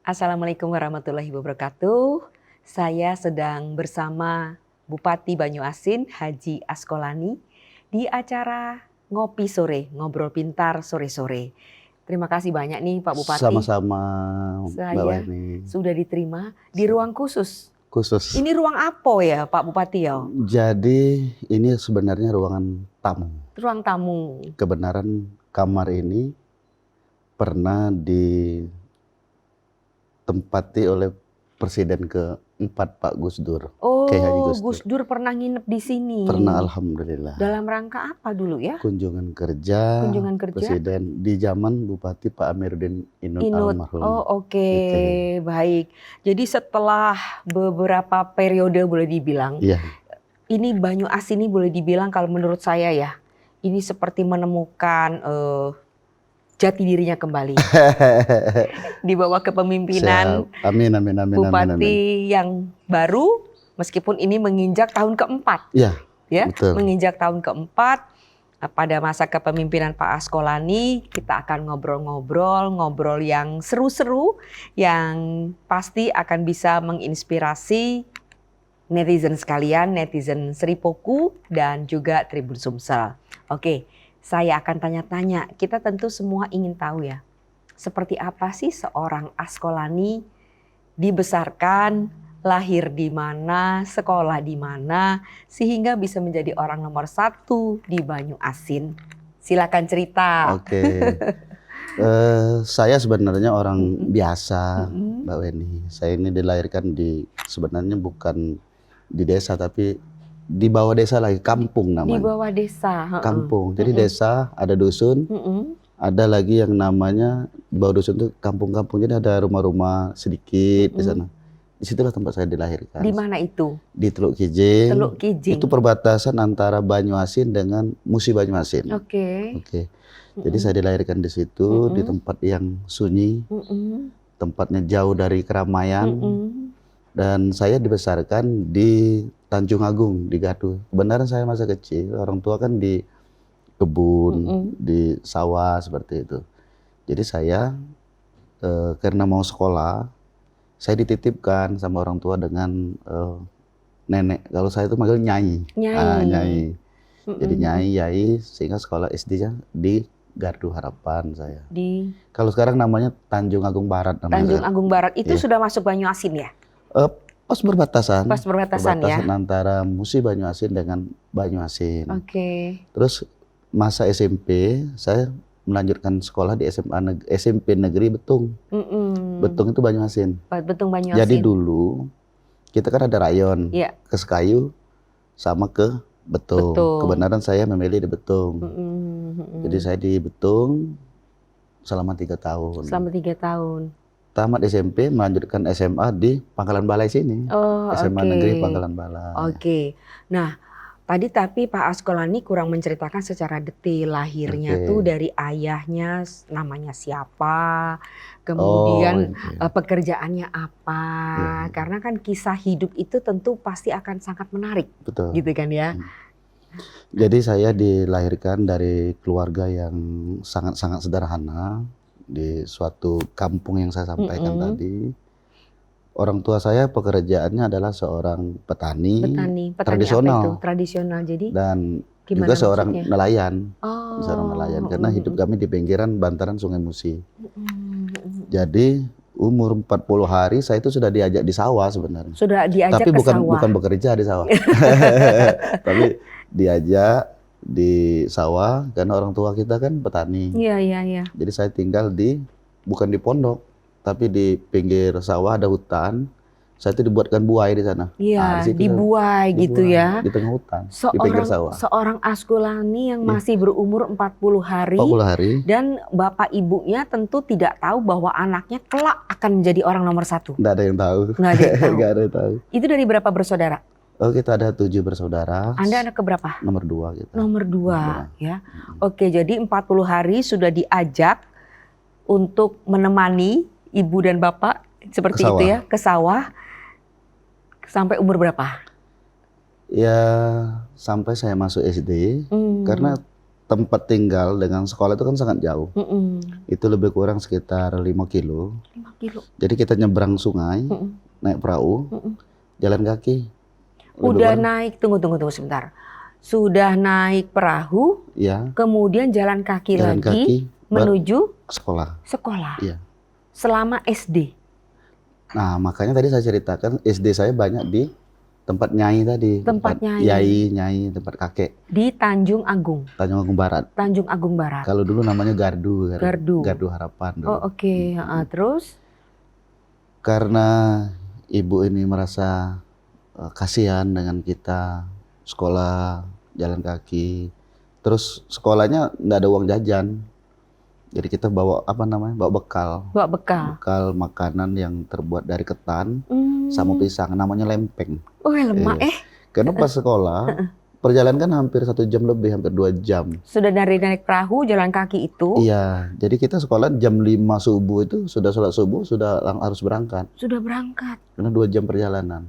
Assalamualaikum warahmatullahi wabarakatuh. Saya sedang bersama Bupati Banyuasin Haji Asqolani di acara Ngopi Sore, Ngobrol Pintar Sore-sore. Terima kasih banyak nih Pak Bupati. Sama-sama Mbak Saya Weni. sudah diterima di ruang khusus. Khusus. Ini ruang apa ya Pak Bupati ya? Jadi ini sebenarnya ruangan tamu. Ruang tamu. Kebenaran kamar ini pernah ditempati oleh Presiden keempat Pak Gus Dur. Oh, Haji Gus Dur pernah nginep di sini. Pernah, alhamdulillah. Dalam rangka apa dulu ya? Kunjungan kerja. Kunjungan kerja. Presiden di zaman Bupati Pak Amiruddin Inut almarhum. Oh, oke. Baik. Jadi setelah beberapa periode boleh dibilang, Iya. ini Banyuasin ini boleh dibilang kalau menurut saya ya, ini seperti menemukan jati dirinya kembali. Di bawah kepemimpinan Amin. Bupati yang baru, meskipun ini menginjak tahun keempat. Iya, ya, betul. Menginjak tahun keempat. Pada masa kepemimpinan Pak Asqolani, kita akan ngobrol yang seru-seru, yang pasti akan bisa menginspirasi netizen sekalian, netizen Seripoku dan juga Tribun Sumsel. Oke, saya akan tanya-tanya. Kita tentu semua ingin tahu ya, seperti apa sih seorang Asqolani dibesarkan, lahir di mana, sekolah di mana, sehingga bisa menjadi orang nomor 1 di Banyuasin. Silakan cerita. Oke. Saya sebenarnya orang biasa, Mbak Weni. Saya ini dilahirkan sebenarnya bukan di desa, tapi di bawah desa lagi, kampung namanya. Di bawah desa. Kampung. Jadi desa, ada dusun, ada lagi yang namanya di bawah dusun itu kampung-kampung. Jadi ada rumah-rumah sedikit di sana. Disitulah tempat saya dilahirkan. Di mana itu? Di Teluk Kijing. Teluk Kijing. Itu perbatasan antara Banyuasin dengan Musi Banyuasin. Oke. Jadi saya dilahirkan di situ, di tempat yang sunyi, tempatnya jauh dari keramaian. Dan saya dibesarkan di Tanjung Agung, di Gaduh. Kebenaran saya masa kecil, orang tua kan di kebun, di sawah seperti itu. Jadi saya karena mau sekolah, saya dititipkan sama orang tua dengan nenek. Kalau saya itu manggil Nyai. Nyai. Jadi Nyai, Yai, sehingga sekolah SD-nya di Gardu Harapan saya. Kalau sekarang namanya Tanjung Agung Barat. Tanjung Agung Barat itu sudah masuk Banyuasin ya? Pas berbatasan. Pas berbatasan ya? Antara Musi Banyuasin dengan Banyuasin. Oke. Terus masa SMP, saya melanjutkan sekolah di SMP Negeri Betung. Betung itu Banyuasin. Betung Banyuasin. Jadi dulu kita kan ada rayon, ke Sekayu sama ke Betung. Kebenaran saya memilih di Betung. Jadi saya di Betung selama 3 tahun. Selama 3 tahun. Tamat SMP, melanjutkan SMA di Pangkalan Balai sini. SMA Negeri Pangkalan Balai. Oke. Nah, tadi tapi Pak Asqolani kurang menceritakan secara detail lahirnya tuh dari ayahnya namanya siapa, kemudian pekerjaannya apa. Karena kan kisah hidup itu tentu pasti akan sangat menarik. Betul. Gitu kan ya. Jadi saya dilahirkan dari keluarga yang sangat-sangat sederhana di suatu kampung yang saya sampaikan tadi. Orang tua saya pekerjaannya adalah seorang petani tradisional. Apa itu? Tradisional jadi. Dan gimana juga seorang maksudnya? nelayan. Seorang nelayan karena hidup kami di pinggiran bantaran Sungai Musi. Jadi umur 40 hari saya itu sudah diajak di sawah sebenarnya. Sudah diajak tapi ke sawah. bukan bekerja di sawah. Tapi diajak di sawah karena orang tua kita kan petani. Iya. Jadi saya tinggal bukan di pondok, tapi di pinggir sawah ada hutan. Saya itu dibuatkan buai di sana. Iya, di buai gitu ya. Di tengah hutan, di pinggir sawah. Seorang Asqolani yang masih berumur 40 hari. 40 hari. Dan bapak ibunya tentu tidak tahu bahwa anaknya kelak akan menjadi orang nomor 1. Nggak ada yang tahu. Nggak ada yang tahu. Nggak ada yang tahu. Itu dari berapa bersaudara? Kita ada 7 bersaudara. Anda anak keberapa? Nomor 2 gitu. Nomor 2 ya. Oke, jadi 40 hari sudah diajak untuk menemani ibu dan bapak seperti itu ya, ke sawah. Sampai umur berapa? Ya sampai saya masuk SD, karena tempat tinggal dengan sekolah itu kan sangat jauh. Itu lebih kurang sekitar 5 kilo. 5 kilo. Jadi kita nyebrang sungai, naik perahu, jalan kaki. Udah naik, tunggu sebentar. Sudah naik perahu, ya, kemudian jalan kaki lagi menuju sekolah. Iya. Selama SD. Nah, makanya tadi saya ceritakan SD saya banyak di tempat nyai tadi. Tempat nyai. Nyai, tempat kakek. Di Tanjung Agung. Tanjung Agung Barat. Tanjung Agung Barat. Kalau dulu namanya Gardu. Gardu Harapan dulu. Oh, oke. Terus? Karena ibu ini merasa kasihan dengan kita sekolah jalan kaki. Terus sekolahnya nggak ada uang jajan. Jadi kita bawa bawa bekal. Bawa bekal. Bekal makanan yang terbuat dari ketan sama pisang, namanya lempeng. Oh, lemak Karena pas sekolah perjalanan kan hampir 1 jam lebih, hampir 2 jam. Sudah dari naik perahu, jalan kaki itu? Iya, jadi kita sekolah jam 5 subuh itu sudah sholat subuh, sudah harus berangkat. Sudah berangkat? Karena 2 jam perjalanan,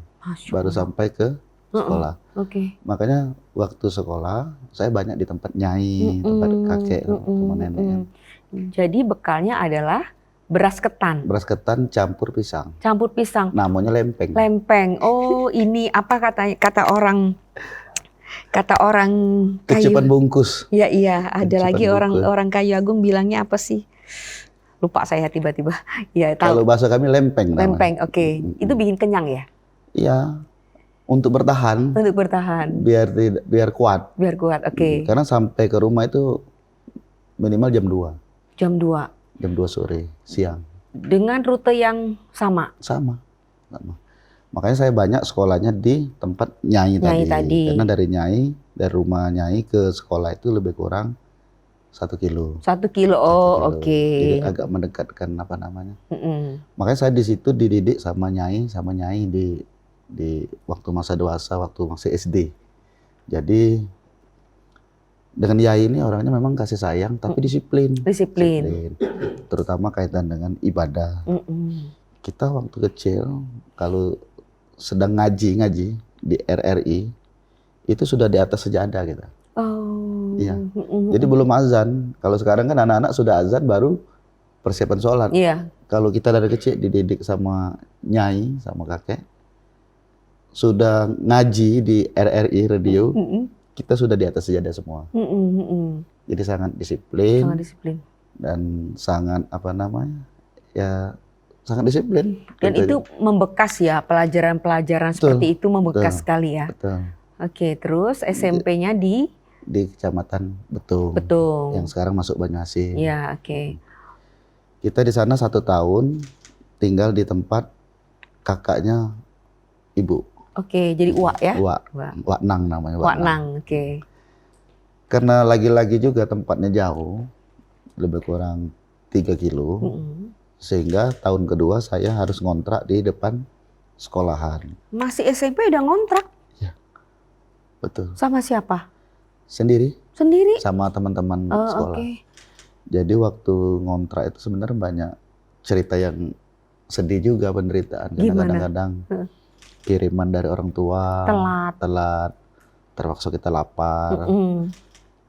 baru sampai ke sekolah. Oke. Makanya waktu sekolah saya banyak di tempat nyai, tempat kakek, teman nenek. Jadi bekalnya adalah beras ketan. Beras ketan campur pisang. Campur pisang. Namanya lempeng. Lempeng. Oh, ini apa kata orang kayu. Kecupan bungkus. Iya, ada Kecupan lagi bungkus. orang Kayu Agung bilangnya apa sih? Lupa saya tiba-tiba. Ya, tahu. Kalau bahasa kami lempeng. Lempeng, oke. Itu bikin kenyang ya? Iya. Untuk bertahan. Untuk bertahan. Biar kuat. Biar kuat, oke. Karena sampai ke rumah itu minimal jam 2. Jam 2. Jam 2 sore, siang. Dengan rute yang sama? Sama. Makanya saya banyak sekolahnya di tempat nyai tadi. Karena dari rumah nyai ke sekolah itu lebih kurang 1 kilo. 1 kilo, oh oke. Jadi agak mendekatkan Makanya saya di situ dididik sama nyai di waktu masa dewasa, waktu masih SD. Jadi dengan yai ini orangnya memang kasih sayang, tapi disiplin. Terutama kaitan dengan ibadah. Kita waktu kecil kalau sedang ngaji di RRI itu sudah di atas sejadah kita. Oh. Iya. Jadi belum azan. Kalau sekarang kan anak-anak sudah azan baru persiapan sholat. Iya. Kalau kita dari kecil dididik sama nyai, sama kakek, sudah ngaji di RRI radio, kita sudah di atas sejadah semua. Jadi sangat disiplin. Sangat disiplin. Dan sangat sangat disiplin. Dan itu membekas ya, pelajaran-pelajaran seperti itu membekas sekali ya. Betul. Oke, terus SMP-nya di Kecamatan Betung. Yang sekarang masuk Banyuasin. Iya, oke. Kita di sana 1 tahun tinggal di tempat kakaknya ibu. Oke, jadi Uwak ya? Wak Nang namanya. Wak Nang, oke. Karena lagi-lagi juga tempatnya jauh, lebih kurang 3 kilo. Sehingga tahun kedua saya harus ngontrak di depan sekolahan. Masih SMP udah ngontrak? Ya, betul. Sama siapa? Sendiri. Sendiri? Sama teman-teman sekolah. Okay. Jadi waktu ngontrak itu sebenarnya banyak cerita yang sedih juga, penderitaan. Karena kadang-kadang kiriman dari orang tua telat, terpaksa kita lapar.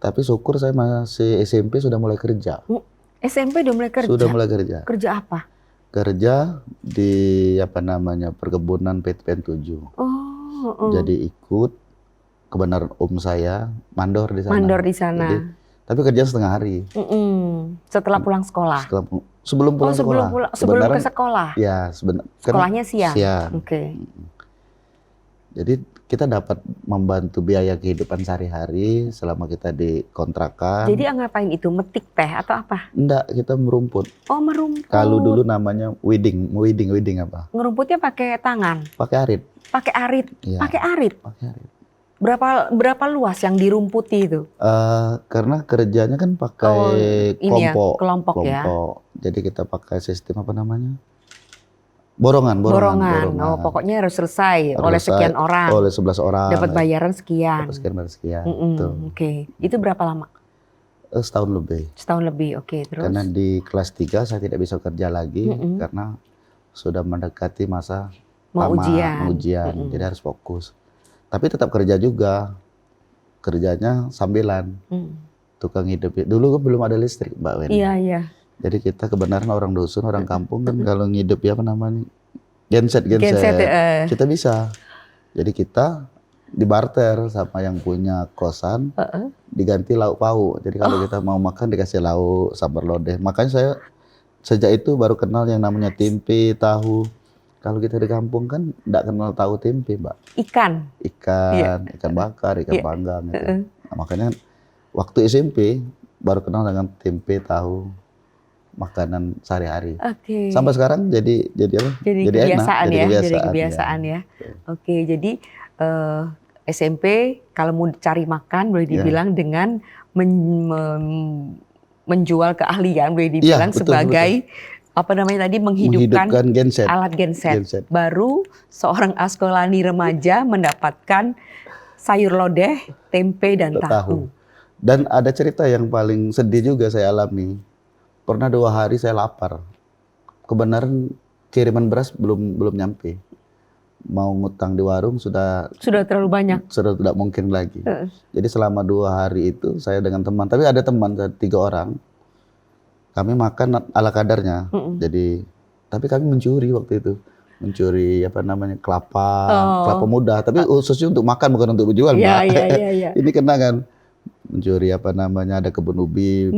Tapi syukur saya masih SMP sudah mulai kerja. SMP udah mulai kerja? Sudah mulai kerja. Kerja apa? Kerja di perkebunan PTPN 7. Jadi ikut, kebenaran saya mandor di sana. Mandor di sana. Jadi, tapi kerja setengah hari. Setelah pulang sekolah? Sebelum pulang sekolah. Sebelum ke sekolah? Ya, sekolahnya siang? Oke. Jadi kita dapat membantu biaya kehidupan sehari-hari selama kita di kontrakan. Jadi ngapain itu? Metik teh atau apa? Enggak, kita merumput. Oh, merumput. Kalau dulu namanya weeding apa? Ngerumputnya pakai tangan? Pakai arit. Pakai arit? Ya, pakai arit? Pakai arit. Berapa luas yang dirumputi itu? Karena kerjanya kan pakai kelompok ya. Jadi kita pakai sistem Borongan. Oh, pokoknya harus selesai oleh sekian orang. Oleh 11 orang. Dapat bayaran sekian. Dapat sekian. Oke. Itu berapa lama? Setahun lebih. Setahun lebih, oke. Terus? Karena di kelas 3 saya tidak bisa kerja lagi karena sudah mendekati masa mau ujian. Jadi harus fokus. Tapi tetap kerja juga. Kerjanya sambilan. tukang hidup. Dulu kan belum ada listrik, Mbak Wen. Iya, iya. Jadi kita kebenaran orang dusun, orang kampung kan kalau ngidup ya apa namanya? Genset. Genset, Kita bisa. Jadi kita dibarter sama yang punya kosan, diganti lauk pauk. Jadi kalau kita mau makan dikasih lauk sambal lodeh. Makanya saya sejak itu baru kenal yang namanya tempe, tahu. Kalau kita di kampung kan enggak kenal tahu tempe, Mbak. Ikan. Ikan bakar, ikan panggang gitu. Nah, makanya waktu SMP baru kenal dengan tempe, tahu, makanan sehari-hari. Oke. Sampai sekarang jadi apa? Jadi kebiasaan ya, jadi kebiasaan ya. Oke, jadi SMP kalau mau cari makan boleh dibilang dengan menjual keahlian, boleh dibilang sebagai apa namanya tadi, menghidupkan genset. Alat genset. Baru seorang Askolani remaja mendapatkan sayur lodeh, tempe dan tahu. Dan ada cerita yang paling sedih juga saya alami. Pernah 2 hari saya lapar. Kebenaran kiriman beras belum nyampe. Mau ngutang di warung sudah terlalu banyak. Sudah tidak mungkin lagi. Jadi selama 2 hari itu saya dengan teman, tapi ada teman 3 orang. Kami makan ala kadarnya. Jadi tapi kami mencuri waktu itu. Mencuri apa namanya? kelapa muda, tapi khususnya untuk makan bukan untuk berjual, Mbak. Iya. Ini kena kan mencuri apa namanya, ada kebun ubi,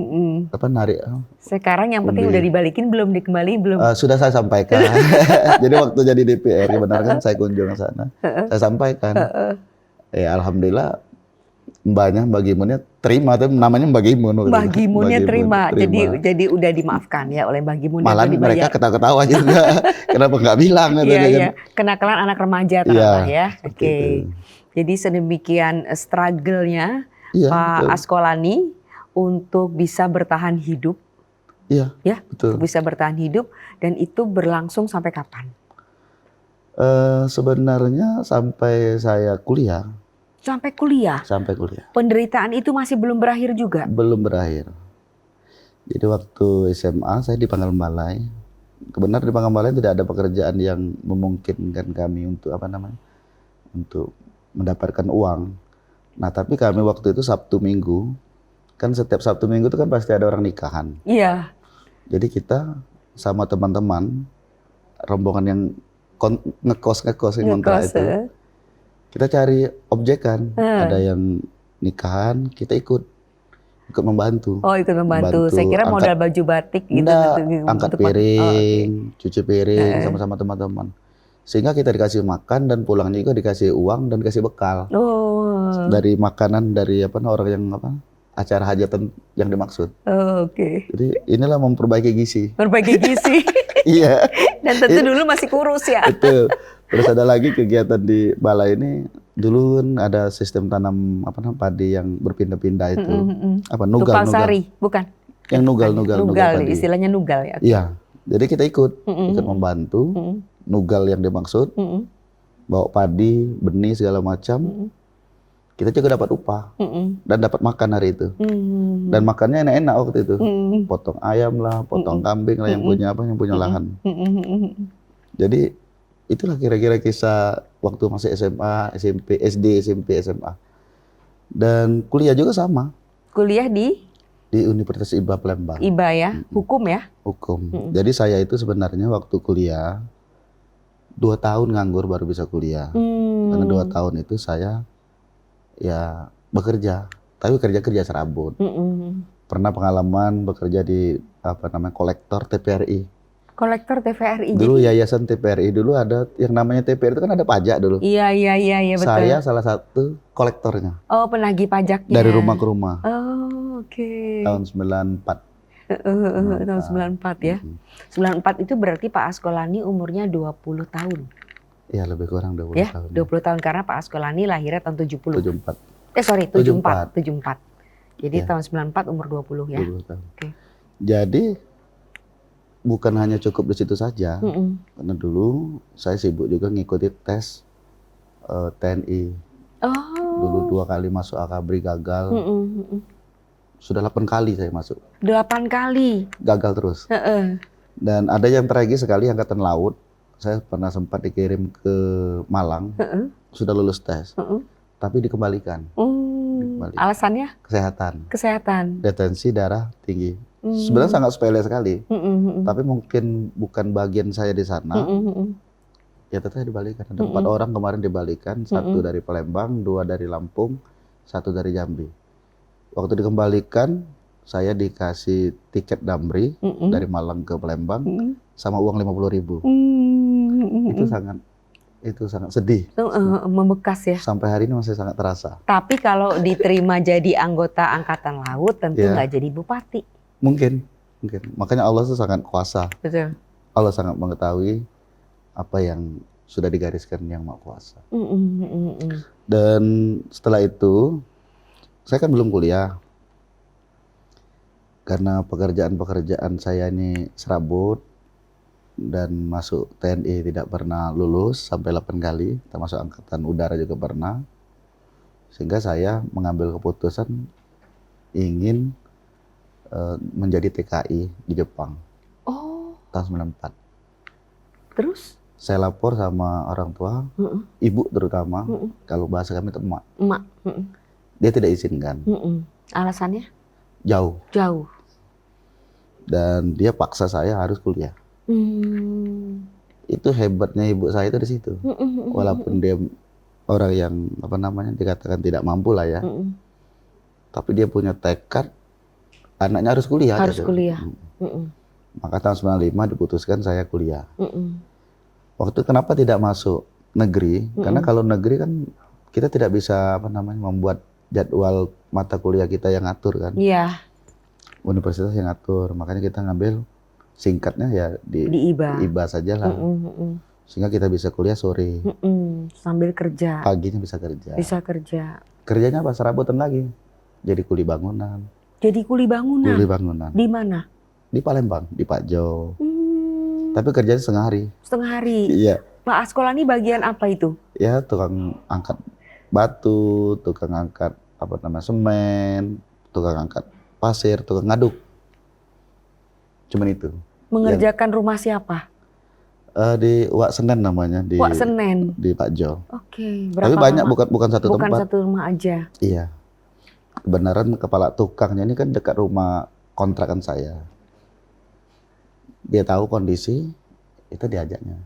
apa narik. Sekarang yang penting udah dibalikin belum, dikembaliin belum? Sudah saya sampaikan. Jadi waktu jadi DPR kebenaran saya kunjung ke sana. Saya sampaikan. Ya alhamdulillah Mbak Gimunnya terima, tapi namanya Mbak Gimun. Mbak Gimunnya terima. Jadi udah dimaafkan ya oleh Mbak Gimun. Malah mereka ketawa-ketawa juga. Kenapa nggak bilang? Iya. Kenakalan anak remaja ternyata ya. Oke. Jadi sedemikian struggle-nya Pak Askolani untuk bisa bertahan hidup. Iya, betul. Bisa bertahan hidup, dan itu berlangsung sampai kapan? Sebenarnya sampai saya kuliah. Sampai kuliah? Sampai kuliah. Penderitaan itu masih belum berakhir juga? Belum berakhir. Jadi waktu SMA saya di Pangkalbalai. Kebenaran di Pangkalbalai tidak ada pekerjaan yang memungkinkan kami untuk apa namanya, untuk mendapatkan uang. Nah tapi kami waktu itu Sabtu Minggu, kan setiap Sabtu Minggu itu kan pasti ada orang nikahan. Iya. Jadi kita sama teman-teman, rombongan yang ngekos kontrak itu, kita cari objekan. Ada yang nikahan, kita ikut membantu. Oh, ikut membantu. Saya kira modal baju batik gitu. Angkat piring, cuci piring sama-sama teman-teman. Sehingga kita dikasih makan dan pulangnya juga dikasih uang dan dikasih bekal. Dari makanan dari orang yang acara hajatan yang dimaksud. Oke. Jadi inilah memperbaiki gizi. Memperbaiki gizi. Iya. Dan tentu dulu masih kurus ya. Betul. Terus ada lagi kegiatan di balai ini, dulu kan ada sistem tanam padi yang berpindah-pindah itu. Nugal. Tupang sari, bukan? Yang nugal padi. Istilahnya nugal ya. Iya. Jadi kita ikut membantu. Nugal yang dimaksud. Bawa padi, benih segala macam. Kita juga dapat upah dan dapat makan hari itu. Dan makannya enak-enak waktu itu. Potong ayam lah, potong kambing lah, yang punya lahan. Jadi itulah kira-kira kisah waktu masih SMA, SMP, SD, SMP, SMA. Dan kuliah juga sama. Kuliah di Universitas IBA Palembang. IBA ya, hukum ya? Hukum. Jadi saya itu sebenarnya waktu kuliah 2 tahun nganggur baru bisa kuliah. Karena 2 tahun itu saya ya bekerja, tapi kerja serabut. Pernah pengalaman bekerja di kolektor TPRI. Kolektor TVRI. Dulu yayasan TPRI dulu ada yang namanya TPRI itu kan ada pajak dulu. Iya betul. Saya salah satu kolektornya. Oh, penagih pajaknya. Dari rumah ke rumah. Oh, oke. Tahun 94. Tahun 94 ya. 94 itu berarti Pak Askolani umurnya 20 tahun. Iya, lebih kurang 20 ya, tahun. 20 tahun karena Pak Askolani lahirnya tahun 70. 74. 74. Jadi ya. Tahun 94 umur 20 ya. 20 tahun. Okay. Jadi bukan hanya cukup di situ saja. Karena dulu saya sibuk juga ngikuti tes TNI. Dulu 2 kali masuk Akabri gagal. Sudah 8 kali saya masuk. 8 kali? Gagal terus. Dan ada yang tragis sekali, Angkatan Laut. Saya pernah sempat dikirim ke Malang. Sudah lulus tes. Tapi dikembalikan. Bali. Alasannya Kesehatan. kesehatan. Retensi darah tinggi. Sebenarnya sangat sepele sekali. Tapi mungkin bukan bagian saya di sana. Ya tetap dibalikan. Ada 4 orang kemarin dibalikan. 1 dari Palembang, 2 dari Lampung, 1 dari Jambi. Waktu dikembalikan, saya dikasih tiket Damri dari Malang ke Palembang sama uang 50.000. Itu sangat sedih. Membekas ya. Sampai hari ini masih sangat terasa. Tapi kalau diterima jadi anggota Angkatan Laut tentu nggak jadi bupati. Mungkin. Makanya Allah itu sangat kuasa. Betul. Allah sangat mengetahui apa yang sudah digariskan Yang Maha Kuasa. Dan setelah itu, saya kan belum kuliah. Karena pekerjaan saya ini serabut dan masuk TNI tidak pernah lulus sampai 8 kali, termasuk Angkatan Udara juga pernah. Sehingga saya mengambil keputusan ingin menjadi TKI di Jepang. Tahun 94. Terus? Saya lapor sama orang tua, ibu terutama, kalau bahasa kami itu emak. Dia tidak izinkan. Alasannya? Jauh. Dan dia paksa saya harus kuliah. Itu hebatnya ibu saya itu di situ. Walaupun dia orang yang dikatakan tidak mampu lah ya. Tapi dia punya tekad, anaknya harus kuliah. Harus kuliah. Maka tahun 95 diputuskan saya kuliah. Waktu kenapa tidak masuk negeri? Karena kalau negeri kan kita tidak bisa membuat jadwal mata kuliah kita yang ngatur kan. Iya. Universitas yang ngatur, makanya kita ngambil singkatnya ya di IBA saja lah. Sehingga kita bisa kuliah sore. Sambil kerja. Paginya bisa kerja. Kerjanya apa? Serabutan lagi. Jadi kuli bangunan. Kuli bangunan. Di mana? Di Palembang, di Pak Jo. Tapi kerjanya setengah hari. Iya. Pak Askolani bagian apa itu? Ya tukang angkat batu, tukang angkat semen, tukang angkat pasir, tukang ngaduk. Cuman itu. Mengerjakan rumah siapa? Di Wak Senen namanya. Wak Senen? Di Pak Jo. Oke. Tapi banyak, bukan satu tempat. Bukan satu rumah aja? Iya. Kebenaran kepala tukangnya ini kan dekat rumah kontrakan saya. Dia tahu kondisi, itu diajaknya.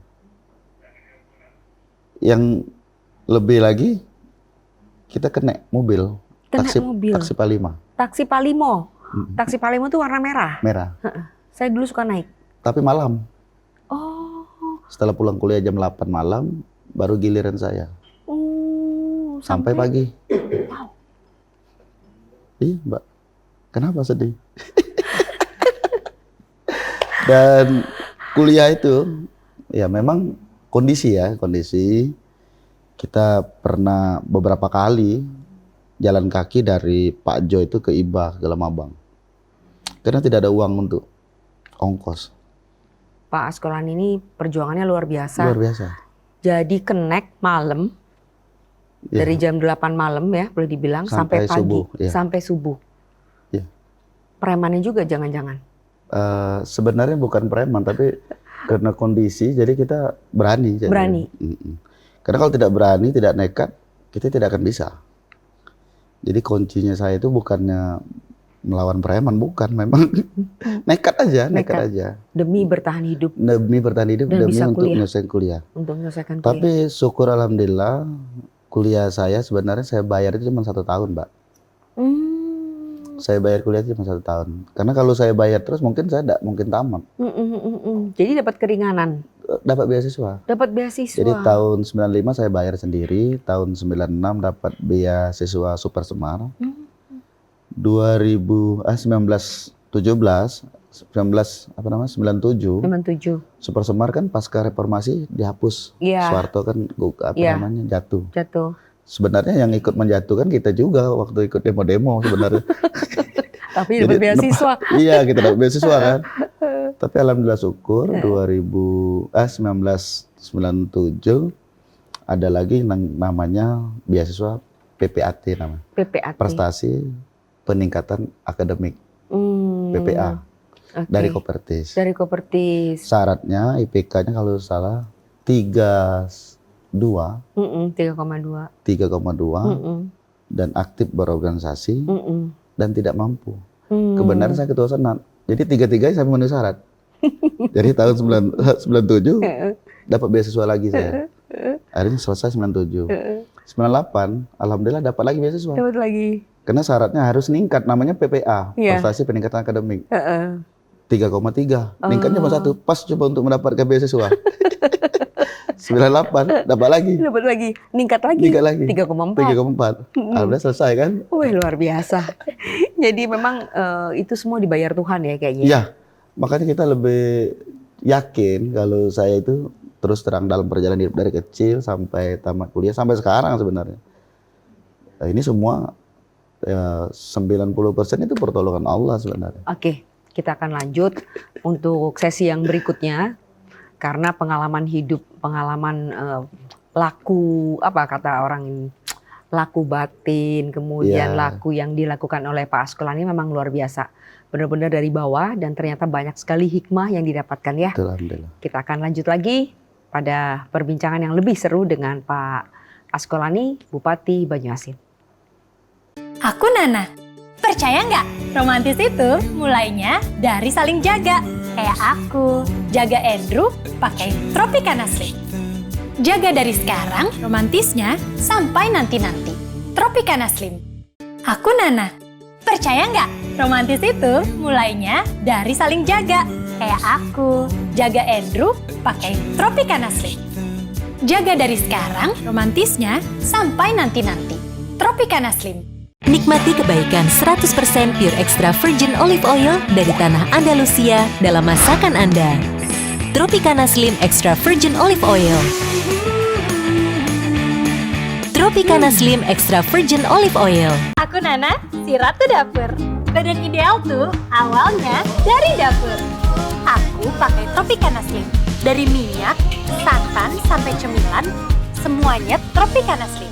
Yang lebih lagi, kita kena mobil. Taksi Palima. Taksi Palimo? Taksi Palimo itu warna merah? Merah. Saya dulu suka naik. Tapi malam. Oh. Setelah pulang kuliah jam 8 malam, baru giliran saya. Sampai pagi. Wow. Iya Mbak, kenapa sedih? Dan kuliah itu, ya memang kondisi. Kita pernah beberapa kali jalan kaki dari Pak Jo itu ke IBA, ke Lemabang. Karena tidak ada uang untuk ongkos. Pak Askolani ini perjuangannya luar biasa. Jadi connect malam, dari jam 8 malam ya, boleh dibilang, sampai pagi, subuh, sampai subuh. Ya. Premannya juga jangan-jangan? Sebenarnya bukan preman, tapi karena kondisi, jadi kita berani. Karena kalau tidak berani, tidak nekat, kita tidak akan bisa. Jadi kuncinya saya itu bukannya melawan preman, bukan, memang nekat aja. Demi bertahan hidup. Demi untuk menyelesaikan kuliah. Tapi syukur alhamdulillah, kuliah saya sebenarnya saya bayar itu cuma 1 tahun, Mbak. Saya bayar kuliah cuma 1 tahun. Karena kalau saya bayar terus mungkin saya tidak mungkin tamat. Jadi dapat keringanan? Dapat beasiswa. Jadi tahun 95 saya bayar sendiri, tahun 96 dapat beasiswa Super Semar. 1997 Super Semar kan pasca reformasi dihapus. Soeharto kan jatuh. Sebenarnya yang ikut menjatuhkan kita juga waktu ikut demo-demo sebenarnya. Tapi dapat beasiswa. Iya, kita dapat beasiswa kan. Tapi alhamdulillah syukur 1997 ada lagi namanya beasiswa PPAT namanya. Prestasi Peningkatan Akademik. PPA. Dari Kopertis. Syaratnya IPK-nya kalau salah 3,2. 3,2. dan aktif berorganisasi Mm-mm. dan tidak mampu. Hmm. Kebenaran saya ketua senat. Jadi tiga-tiganya saya memenuhi syarat. Jadi tahun 97 dapat beasiswa lagi saya. Akhirnya selesai 97. 98 alhamdulillah dapat lagi beasiswa. Dapat lagi. Karena syaratnya harus meningkat, namanya PPA, Iya. prestasi peningkatan akademik. Heeh. 3,3. Meningkat cuma 1, pas coba untuk mendapatkan beasiswa. 98 dapat lagi. Dapat lagi, meningkat lagi. Meningkat lagi. 3,4. 3,4. Alhamdulillah selesai kan? Wih, luar biasa. Jadi memang itu semua dibayar Tuhan ya kayaknya. Iya. Makanya kita lebih yakin kalau saya itu terus terang dalam perjalanan hidup dari kecil sampai tamat kuliah sampai sekarang sebenarnya. Nah, ini semua ya 90% itu pertolongan Allah sebenarnya. Oke, kita akan lanjut untuk sesi yang berikutnya. Karena pengalaman hidup, pengalaman laku, apa kata orang ini, laku batin, kemudian laku yang dilakukan oleh Pak Askolani memang luar biasa. Benar-benar dari bawah dan ternyata banyak sekali hikmah yang didapatkan ya. Betul, alhamdulillah. Kita akan lanjut lagi pada perbincangan yang lebih seru dengan Pak Askolani, Bupati Banyuasin. Aku Nana. Percaya nggak? Romantis itu mulainya dari saling jaga. Kayak aku, jaga Andrew pakai Tropicana Slim. Jaga dari sekarang, romantisnya sampai nanti-nanti. Tropicana Slim. Aku Nana. Percaya nggak? Romantis itu mulainya dari saling jaga. Kayak aku, jaga Andrew pakai Tropicana Slim. Jaga dari sekarang, romantisnya sampai nanti-nanti. Tropicana Slim. Nikmati kebaikan 100% pure extra virgin olive oil dari tanah Andalusia dalam masakan Anda. Tropicana Slim Extra Virgin Olive Oil. Tropicana Slim Extra Virgin Olive Oil. Aku Nana, si Ratu Dapur. Badan ideal tuh awalnya dari dapur. Aku pakai Tropicana Slim. Dari minyak, santan, sampai cemilan, semuanya Tropicana Slim.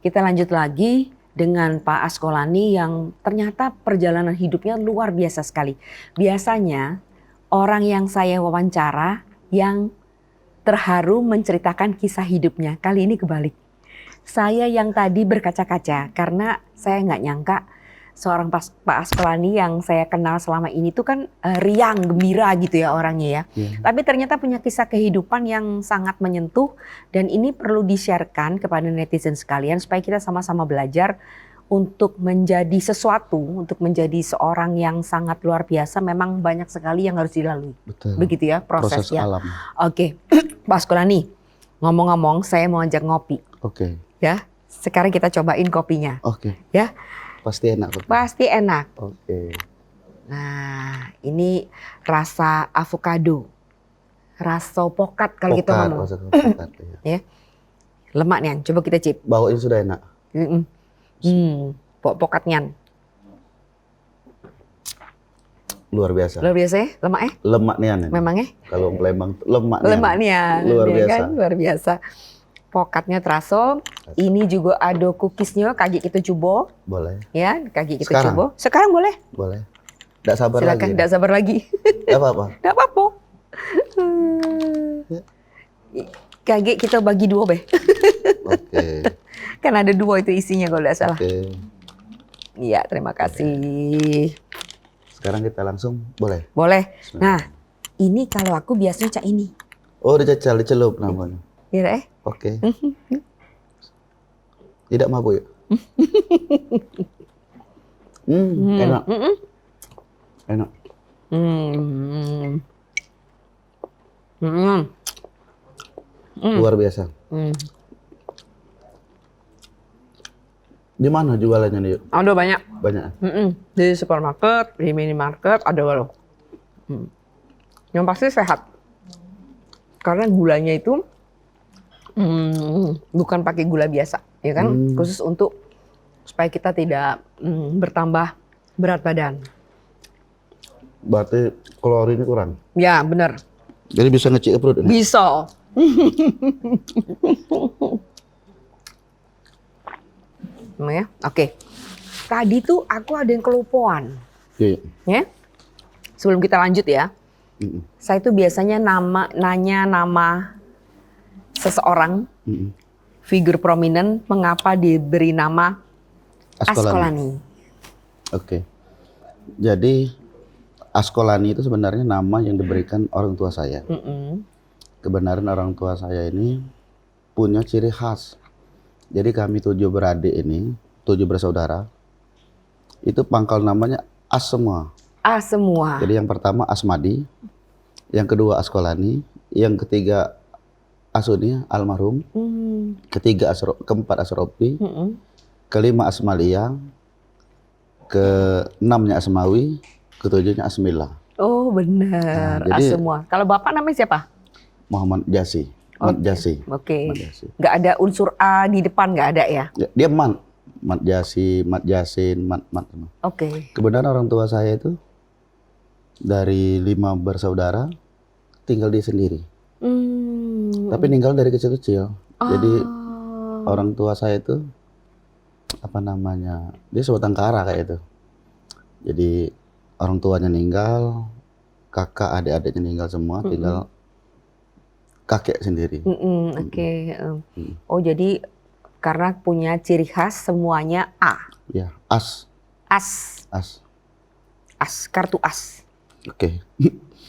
Kita lanjut lagi dengan Pak Askolani yang ternyata perjalanan hidupnya luar biasa sekali. Biasanya orang yang saya wawancara yang terharu menceritakan kisah hidupnya. Kali ini kebalik. Saya yang tadi berkaca-kaca karena saya nggak nyangka seorang Pak Askolani yang saya kenal selama ini tuh kan riang, gembira gitu ya orangnya ya. Tapi ternyata punya kisah kehidupan yang sangat menyentuh dan ini perlu di-sharekan kepada netizen sekalian supaya kita sama-sama belajar untuk menjadi sesuatu, untuk menjadi seorang yang sangat luar biasa memang banyak sekali yang harus dilalui. Betul. Begitu ya Proses prosesnya. alam. Oke, Pak Askolani, ngomong-ngomong saya mau ajak ngopi Oke. ya. Sekarang kita cobain kopinya Oke. ya. Pasti enak. Betul. Pasti enak. Oke. Nah, ini rasa avocado. Rasa pokat kalau kita Pokat, ngomong. rasa pokat, ya. Ya. Lemak nih, coba kita cip. Baunya sudah enak. Pokatnya. Luar biasa. Luar biasa ya, lemak ya? Lemak nian. Memangnya? Kalau Palembang lemak nian. Lemak nih ya. Luar ya biasa. Kan? Luar biasa. Pokatnya terasa. Ini juga ada cookiesnya, kaki kita coba. Boleh. Ya, kaki kita Sekarang? coba. Sekarang boleh. Boleh. Tidak sabar Silakan, lagi. tidak sabar lagi. Tidak apa-apa. Tidak apa-apa. Kaki kita bagi dua, Beh. Oke. Kan ada dua itu isinya kalau tidak salah. Oke. Iya, terima kasih. Sekarang kita langsung boleh. Boleh. Nah, ini kalau aku biasanya cak ini. Oh, dicacal, dicelup namanya. Ya, Oke. Tidak mabuk ya? Enak. Enak. Luar biasa. Di mana jualannya nih? Ada banyak. Banyak. Di supermarket, di minimarket ada loh. Yang pasti sehat. Karena gulanya itu bukan pakai gula biasa, ya kan? Khusus untuk supaya kita tidak bertambah berat badan. Berarti kalorinya kurang. Ya, benar. Jadi bisa ngecik perut ini? Bisa. Ya, oke. Tadi tuh aku ada yang kelupaan. Iya. Ya. Sebelum kita lanjut ya. Saya tuh biasanya nanya nama seseorang figur prominent, mengapa diberi nama Askolani? Oke. Jadi Askolani itu sebenarnya nama yang diberikan orang tua saya. Kebenaran orang tua saya ini punya ciri khas. Jadi kami 7 beradik ini, 7 bersaudara, itu pangkal namanya As semua. As semua. Jadi yang pertama Asmadi, yang kedua Askolani, yang ketiga Asuni almarhum, keempat Asropi, kelima Asmalia, keenamnya Asmawi, ketujuhnya Asmila. Oh benar, Nah, jadi- As semua. Kalau bapak namanya siapa? Muhammad Jasi. Mat Jasi. Oke. Mat Jasi. Nggak ada unsur A di depan, nggak ada ya? Ya, dia Mat Jasi, Mat Jasin, Mat. Oke. Kebenaran orang tua saya itu dari 5 bersaudara tinggal dia sendiri. Tapi ninggal dari kecil-kecil. Jadi orang tua saya itu apa namanya? Dia sebatang kara kayak itu. Jadi orang tuanya ninggal, kakak adik-adiknya ninggal semua, tinggal kakek sendiri. Oke. Oh jadi karena punya ciri khas semuanya A. Ya, As. Kartu as. Oke.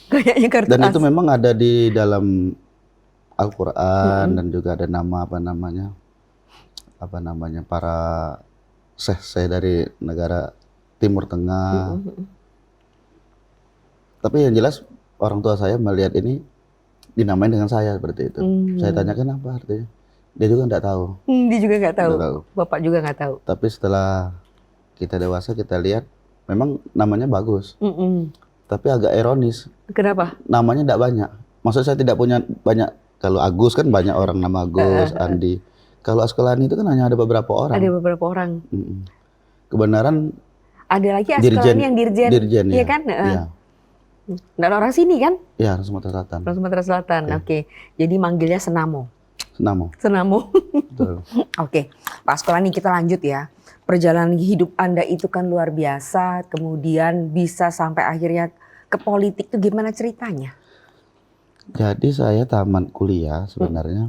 Kayaknya kartu Dan as. itu memang ada di dalam Al-Quran dan juga ada nama apa namanya para syekh dari negara Timur Tengah. Tapi yang jelas orang tua saya melihat ini dinamain dengan saya seperti itu. Saya tanyakan apa artinya, dia juga nggak tahu. Dia juga nggak tahu. Nggak tahu. Bapak juga nggak tahu. Tapi setelah kita dewasa kita lihat memang namanya bagus, tapi agak ironis. Kenapa? Namanya tidak banyak. Maksud saya tidak punya banyak. Kalau Agus kan banyak orang nama Agus, Andi. Kalau Askolani itu kan hanya ada beberapa orang. Ada beberapa orang. Kebenaran Ada lagi Askolani yang dirjen. Dirjen, Iya ya. kan? Iya. Dan orang sini kan? Ya, Sumatera Selatan. Orang Sumatera Selatan. Iya. Oke. Jadi manggilnya Senamo. Senamo. Betul. Oke. Pak Askolani, kita lanjut ya. Perjalanan hidup Anda itu kan luar biasa. Kemudian bisa sampai akhirnya ke politik itu gimana ceritanya? Jadi saya tamat kuliah sebenarnya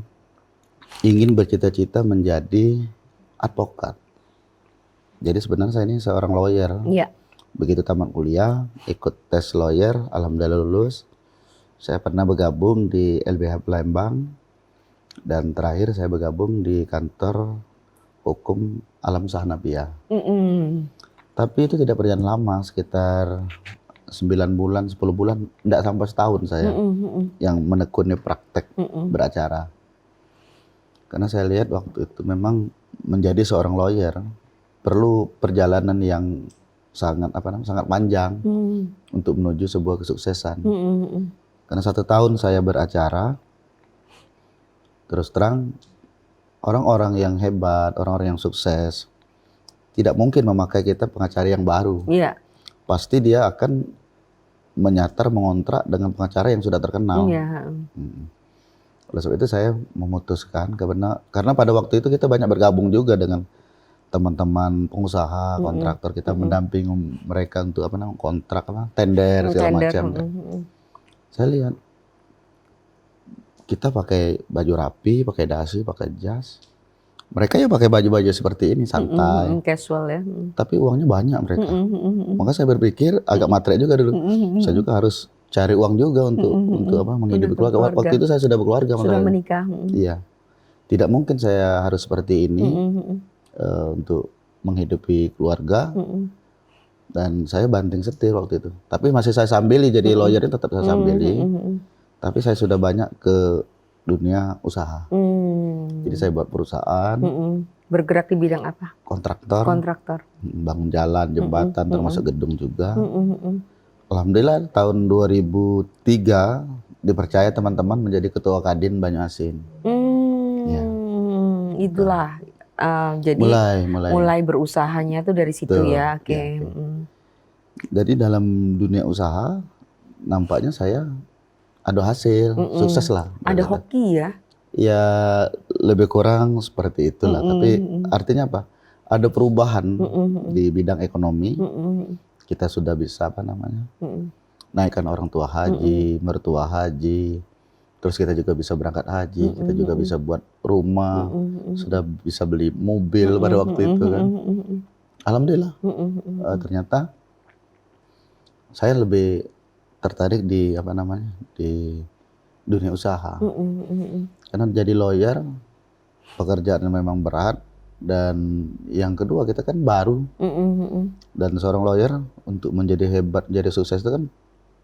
ingin bercita-cita menjadi advokat. Jadi sebenarnya saya ini seorang lawyer. Iya. Begitu tamat kuliah, ikut tes lawyer, alhamdulillah lulus. Saya pernah bergabung di LBH Palembang dan terakhir saya bergabung di kantor hukum Alam Sahnabiyah. Tapi itu tidak berjalan lama, sekitar 9 bulan, 10 bulan, tidak sampai setahun saya yang menekuni praktek beracara. Karena saya lihat waktu itu memang menjadi seorang lawyer perlu perjalanan yang sangat panjang untuk menuju sebuah kesuksesan. Karena 1 tahun saya beracara, terus terang orang-orang yang hebat, orang-orang yang sukses tidak mungkin memakai kita pengacara yang baru. Iya. Pasti dia akan menyatar, mengontrak dengan pengacara yang sudah terkenal. Iya. Oleh sebab itu saya memutuskan karena pada waktu itu kita banyak bergabung juga dengan teman-teman pengusaha, kontraktor, kita mendampingi mereka untuk kontrak tender segala macam. Saya lihat kita pakai baju rapi, pakai dasi, pakai jas. Mereka ya pakai baju-baju seperti ini, santai. Casual ya. Tapi uangnya banyak mereka. Maka saya berpikir agak matre juga dulu. Saya juga harus cari uang juga untuk menghidupi keluarga. Waktu itu saya sudah berkeluarga. Sudah menikah. Iya. Tidak mungkin saya harus seperti ini untuk menghidupi keluarga. Dan saya banting setir waktu itu. Tapi masih saya sambili, jadi lawyer tetap saya sambili. Tapi saya sudah banyak ke dunia usaha. Jadi saya buat perusahaan. Bergerak di bidang apa? Kontraktor. Bangun jalan, jembatan, termasuk gedung juga. Alhamdulillah tahun 2003 dipercaya teman-teman menjadi ketua Kadin Banyuasin. Ya. Itulah. Jadi mulai berusahanya tuh dari situ. Betul, ya. Oke. Ya, jadi dalam dunia usaha nampaknya saya ada hasil, sukses lah. Ada hoki ya? Ya lebih kurang seperti itulah. Tapi artinya apa? Ada perubahan di bidang ekonomi. Kita sudah bisa naikkan orang tua haji, mertua haji. Terus kita juga bisa berangkat haji, kita juga bisa buat rumah, sudah bisa beli mobil pada waktu itu kan. Alhamdulillah, ternyata saya lebih tertarik di di dunia usaha. Karena jadi lawyer, pekerjaan memang berat, dan yang kedua kita kan baru, dan seorang lawyer untuk menjadi hebat, menjadi sukses itu kan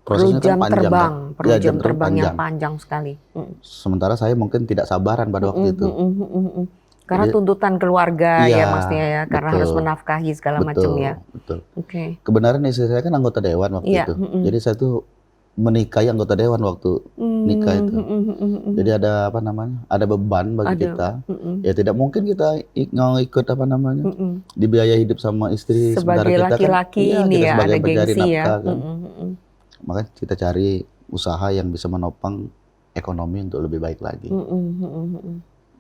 prosesnya kan panjang. Perlu jam terbang yang panjang sekali. Sementara saya mungkin tidak sabaran pada waktu itu. Karena Jadi, tuntutan keluarga iya, ya maksudnya ya, karena betul. harus menafkahi segala macam ya. Betul. Oke. Kebenaran istri saya kan anggota dewan waktu Iya, itu. Jadi saya tuh menikahi anggota dewan waktu nikah itu. Jadi ada ada beban bagi kita. Ya tidak mungkin kita ngikut dibiaya hidup sama istri. Sebagai sementara kita laki-laki kan, ini kita ya sebagai ada pencari gengsi ya. nafkah kan. Makanya kita cari usaha yang bisa menopang ekonomi untuk lebih baik lagi.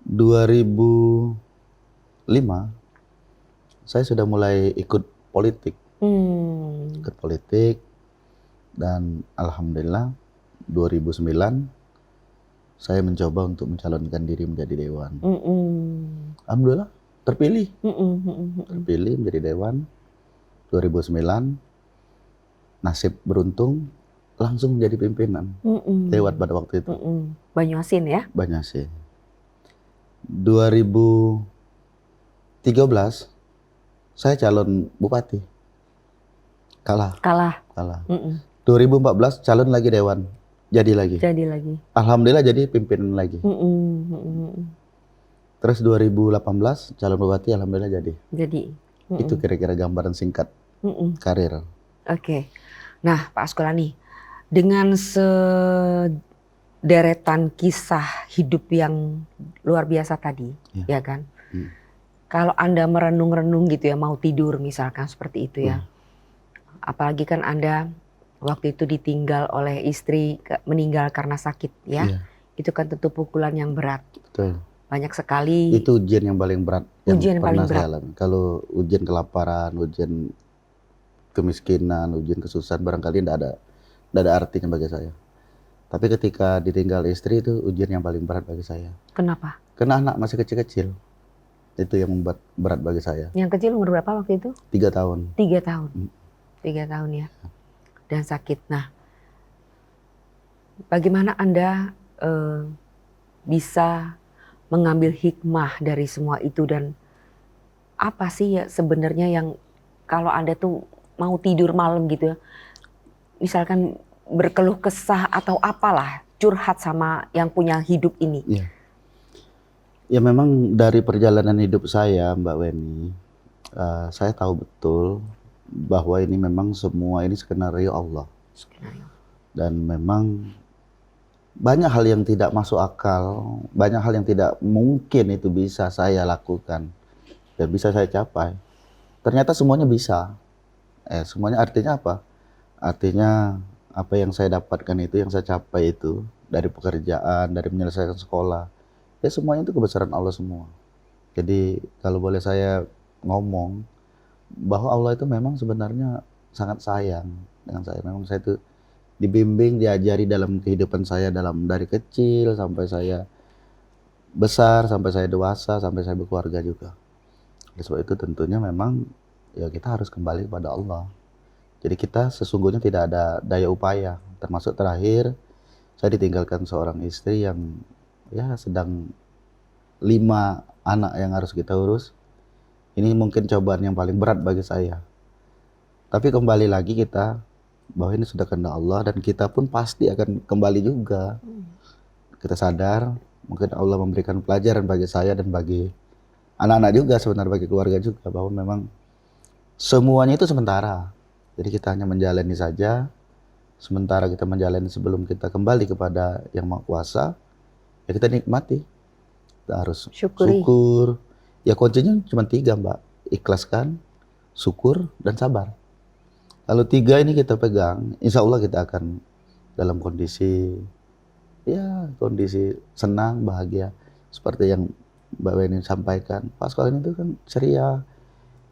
2005 saya sudah mulai ikut politik. Ikut politik, dan alhamdulillah 2009 saya mencoba untuk mencalonkan diri menjadi dewan. Alhamdulillah terpilih. Terpilih menjadi dewan 2009. Nasib beruntung langsung menjadi pimpinan dewan pada waktu itu. Banyuasin ya? Banyuasin. 2013 saya calon bupati. Kalah. 2014 calon lagi dewan. Jadi lagi. Alhamdulillah jadi pimpinan lagi. Terus 2018 calon bupati, alhamdulillah jadi. Itu kira-kira gambaran singkat karir. Oke. Nah, Pak Asqolani, dengan sederetan kisah hidup yang luar biasa tadi, ya kan? Kalau Anda merenung-renung gitu ya, mau tidur misalkan seperti itu ya. Apalagi kan Anda waktu itu ditinggal oleh istri, meninggal karena sakit ya. Itu kan tentu pukulan yang berat. Betul. Banyak sekali. Itu ujian yang paling berat Ujian yang paling pernah berat. saya alami. Kalau ujian kelaparan, ujian kemiskinan, ujian kesusahan barangkali tidak ada artinya bagi saya. Tapi ketika ditinggal istri itu ujian yang paling berat bagi saya. Kenapa? Karena anak masih kecil-kecil. Itu yang membuat berat bagi saya. Yang kecil umur berapa waktu itu? 3 tahun. 3 tahun. 3 tahun ya. Dan sakit. Nah, bagaimana Anda bisa mengambil hikmah dari semua itu, dan apa sih ya sebenarnya yang kalau Anda tuh mau tidur malam gitu ya, misalkan berkeluh kesah atau apalah, curhat sama yang punya hidup ini. Iya. Ya memang dari perjalanan hidup saya, Mbak Weni, saya tahu betul bahwa ini memang semua ini skenario Allah. Dan memang banyak hal yang tidak masuk akal, banyak hal yang tidak mungkin itu bisa saya lakukan dan bisa saya capai. Ternyata semuanya bisa. Semuanya artinya apa? Artinya apa yang saya dapatkan itu, yang saya capai itu, dari pekerjaan, dari menyelesaikan sekolah, ya semuanya itu kebesaran Allah semua. Jadi kalau boleh saya ngomong, bahwa Allah itu memang sebenarnya sangat sayang dengan saya. Memang saya itu dibimbing, diajari dalam kehidupan saya, dari kecil sampai saya besar, sampai saya dewasa, sampai saya berkeluarga juga. Oleh sebab itu tentunya memang ya kita harus kembali kepada Allah. Jadi kita sesungguhnya tidak ada daya upaya. Termasuk terakhir saya ditinggalkan seorang istri yang ya sedang 5 anak yang harus kita urus. Ini mungkin cobaan yang paling berat bagi saya. Tapi kembali lagi kita bahwa ini sudah kehendak Allah, dan kita pun pasti akan kembali juga. Kita sadar mungkin Allah memberikan pelajaran bagi saya dan bagi anak-anak juga, sebenarnya bagi keluarga juga, bahwa memang semuanya itu sementara. Jadi kita hanya menjalani saja. Sementara kita menjalani sebelum kita kembali kepada Yang Maha Kuasa, ya kita nikmati. Kita harus syukur. Ya kuncinya cuma 3, Mbak. Ikhlaskan, syukur, dan sabar. Kalau 3 ini kita pegang, insya Allah kita akan dalam kondisi senang, bahagia. Seperti yang Mbak Weni sampaikan, Pak Asqolani itu kan ceria.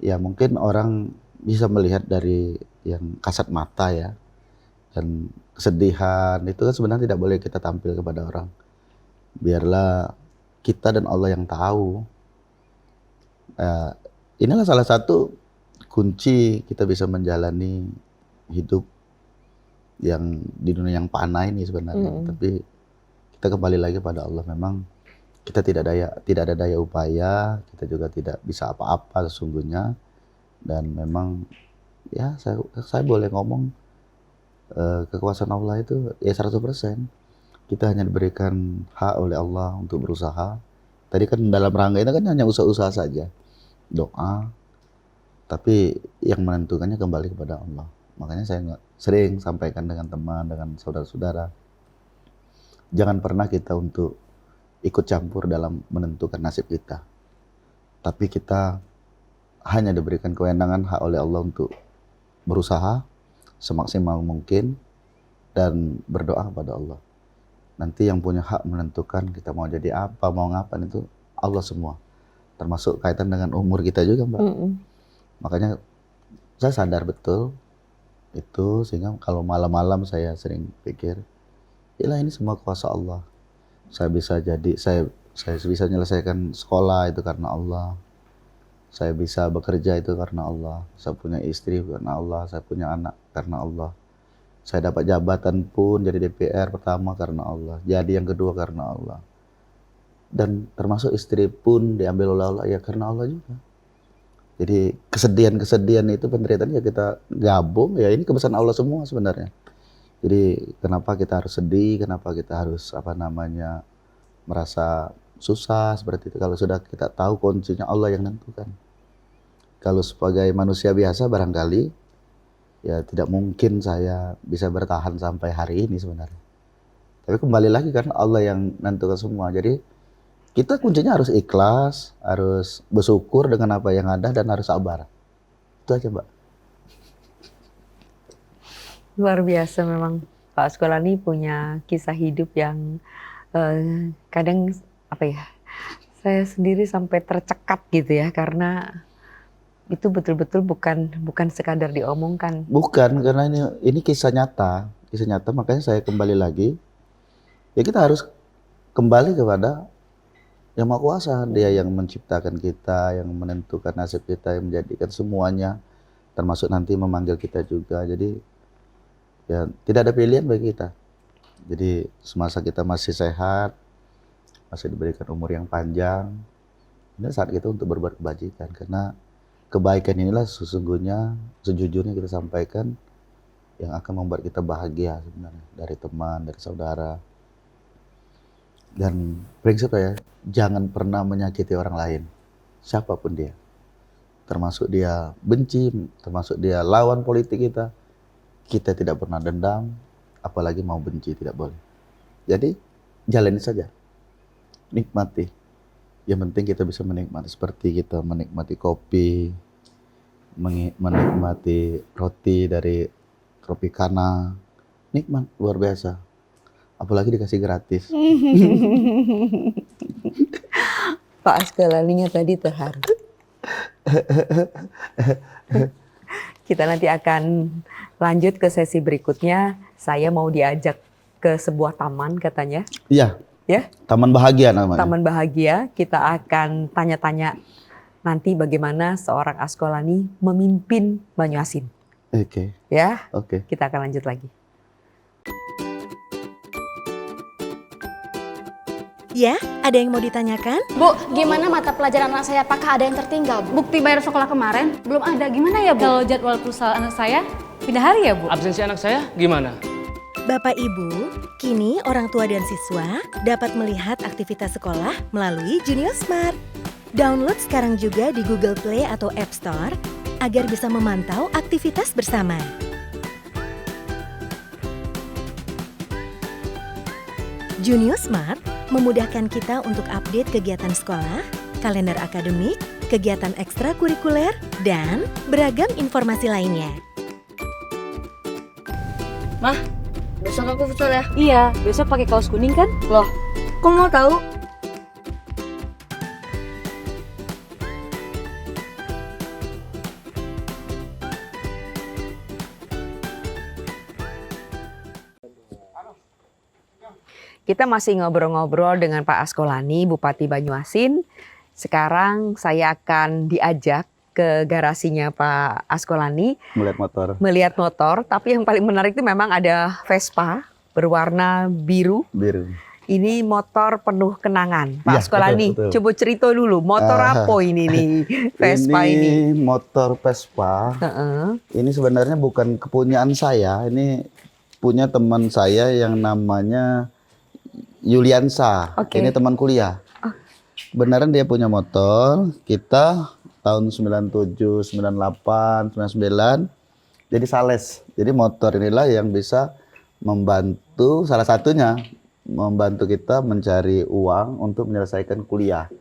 Ya mungkin orang bisa melihat dari yang kasat mata ya. Dan kesedihan itu kan sebenarnya tidak boleh kita tampil kepada orang. Biarlah kita dan Allah yang tahu. Inilah salah satu kunci kita bisa menjalani hidup yang di dunia yang panah ini sebenarnya. Tapi kita kembali lagi pada Allah. Memang kita tidak ada daya upaya, kita juga tidak bisa apa-apa sesungguhnya. Dan memang ya saya boleh ngomong kekuasaan Allah itu ya 100%. Kita hanya diberikan hak oleh Allah untuk berusaha. Tadi kan dalam rangka itu kan hanya usaha-usaha saja, doa. Tapi yang menentukannya kembali kepada Allah. Makanya saya sering sampaikan dengan teman, dengan saudara-saudara, jangan pernah kita untuk ikut campur dalam menentukan nasib kita. Tapi kita hanya diberikan kewenangan hak oleh Allah untuk berusaha semaksimal mungkin dan berdoa kepada Allah. Nanti yang punya hak menentukan kita mau jadi apa, mau ngapain itu Allah semua. Termasuk kaitan dengan umur kita juga, Mbak. Makanya saya sadar betul itu, sehingga kalau malam-malam saya sering pikir, yalah ini semua kuasa Allah. Saya bisa menyelesaikan sekolah itu karena Allah. Saya bisa bekerja itu karena Allah. Saya punya istri karena Allah. Saya punya anak karena Allah. Saya dapat jabatan pun jadi DPR pertama karena Allah. Jadi yang kedua karena Allah. Dan termasuk istri pun diambil oleh Allah ya karena Allah juga. Jadi kesedihan itu penderitaan ya kita gabung, ya ini kebesaran Allah semua sebenarnya. Jadi kenapa kita harus sedih, kenapa kita harus merasa susah seperti itu, kalau sudah kita tahu kuncinya Allah yang menentukan. Kalau sebagai manusia biasa barangkali ya tidak mungkin saya bisa bertahan sampai hari ini sebenarnya. Tapi kembali lagi kan Allah yang menentukan semua. Jadi kita kuncinya harus ikhlas, harus bersyukur dengan apa yang ada dan harus sabar. Itu aja, Mbak. Luar biasa memang Pak Asqolani punya kisah hidup yang kadang saya sendiri sampai tercekat gitu ya, karena itu betul-betul bukan sekadar diomongkan. Bukan, karena ini kisah nyata, makanya saya kembali lagi. Ya kita harus kembali kepada Yang Maha Kuasa, Dia yang menciptakan kita, yang menentukan nasib kita, yang menjadikan semuanya, termasuk nanti memanggil kita juga. Jadi ya tidak ada pilihan bagi kita. Jadi semasa kita masih sehat, masih diberikan umur yang panjang, ini saat kita untuk berbuat kebajikan. Karena kebaikan inilah sejujurnya kita sampaikan yang akan membuat kita bahagia sebenarnya. Dari teman, dari saudara. Dan prinsip saya, jangan pernah menyakiti orang lain, siapapun dia. Termasuk dia benci, termasuk dia lawan politik kita tidak pernah dendam, apalagi mau benci, tidak boleh. Jadi jalani saja, nikmati. Yang penting kita bisa menikmati, seperti kita menikmati kopi, menikmati roti dari Tropicana, nikmat luar biasa. Apalagi dikasih gratis. Pak Asqolani tadi terharu. Kita nanti akan lanjut ke sesi berikutnya. Saya mau diajak ke sebuah taman katanya. Iya. Ya? Taman Bahagia namanya. Taman Bahagia. Kita akan tanya-tanya nanti bagaimana seorang Asqolani memimpin Banyuasin. Oke. Ya? Oke. Kita akan lanjut lagi. Ya, ada yang mau ditanyakan? Bu, gimana mata pelajaran anak saya? Apakah ada yang tertinggal? Bukti bayar sekolah kemarin belum ada. Gimana ya, Bu? Kalau jadwal perusahaan anak saya pindah hari ya, Bu? Absensi anak saya gimana? Bapak Ibu, kini orang tua dan siswa dapat melihat aktivitas sekolah melalui Junior Smart. Download sekarang juga di Google Play atau App Store agar bisa memantau aktivitas bersama. Junior Smart memudahkan kita untuk update kegiatan sekolah, kalender akademik, kegiatan ekstrakurikuler, dan beragam informasi lainnya. Mah, besok aku futsal ya? Iya, besok pakai kaos kuning kan? Loh, kok mau tahu? Kita masih ngobrol-ngobrol dengan Pak Askolani, Bupati Banyuasin. Sekarang saya akan diajak ke garasinya Pak Askolani melihat motor. Tapi yang paling menarik itu memang ada Vespa berwarna biru. Ini motor penuh kenangan. Pak Askolani, betul. coba cerita dulu motor apa ini nih Vespa ini? Motor Vespa. Ini sebenarnya bukan kepunyaan saya. Ini punya teman saya yang namanya Yuliansa. Ini teman kuliah. Beneran dia punya motor. Kita tahun 97, 98, 99 jadi sales. Jadi motor inilah yang bisa membantu, salah satunya membantu kita mencari uang untuk menyelesaikan kuliah.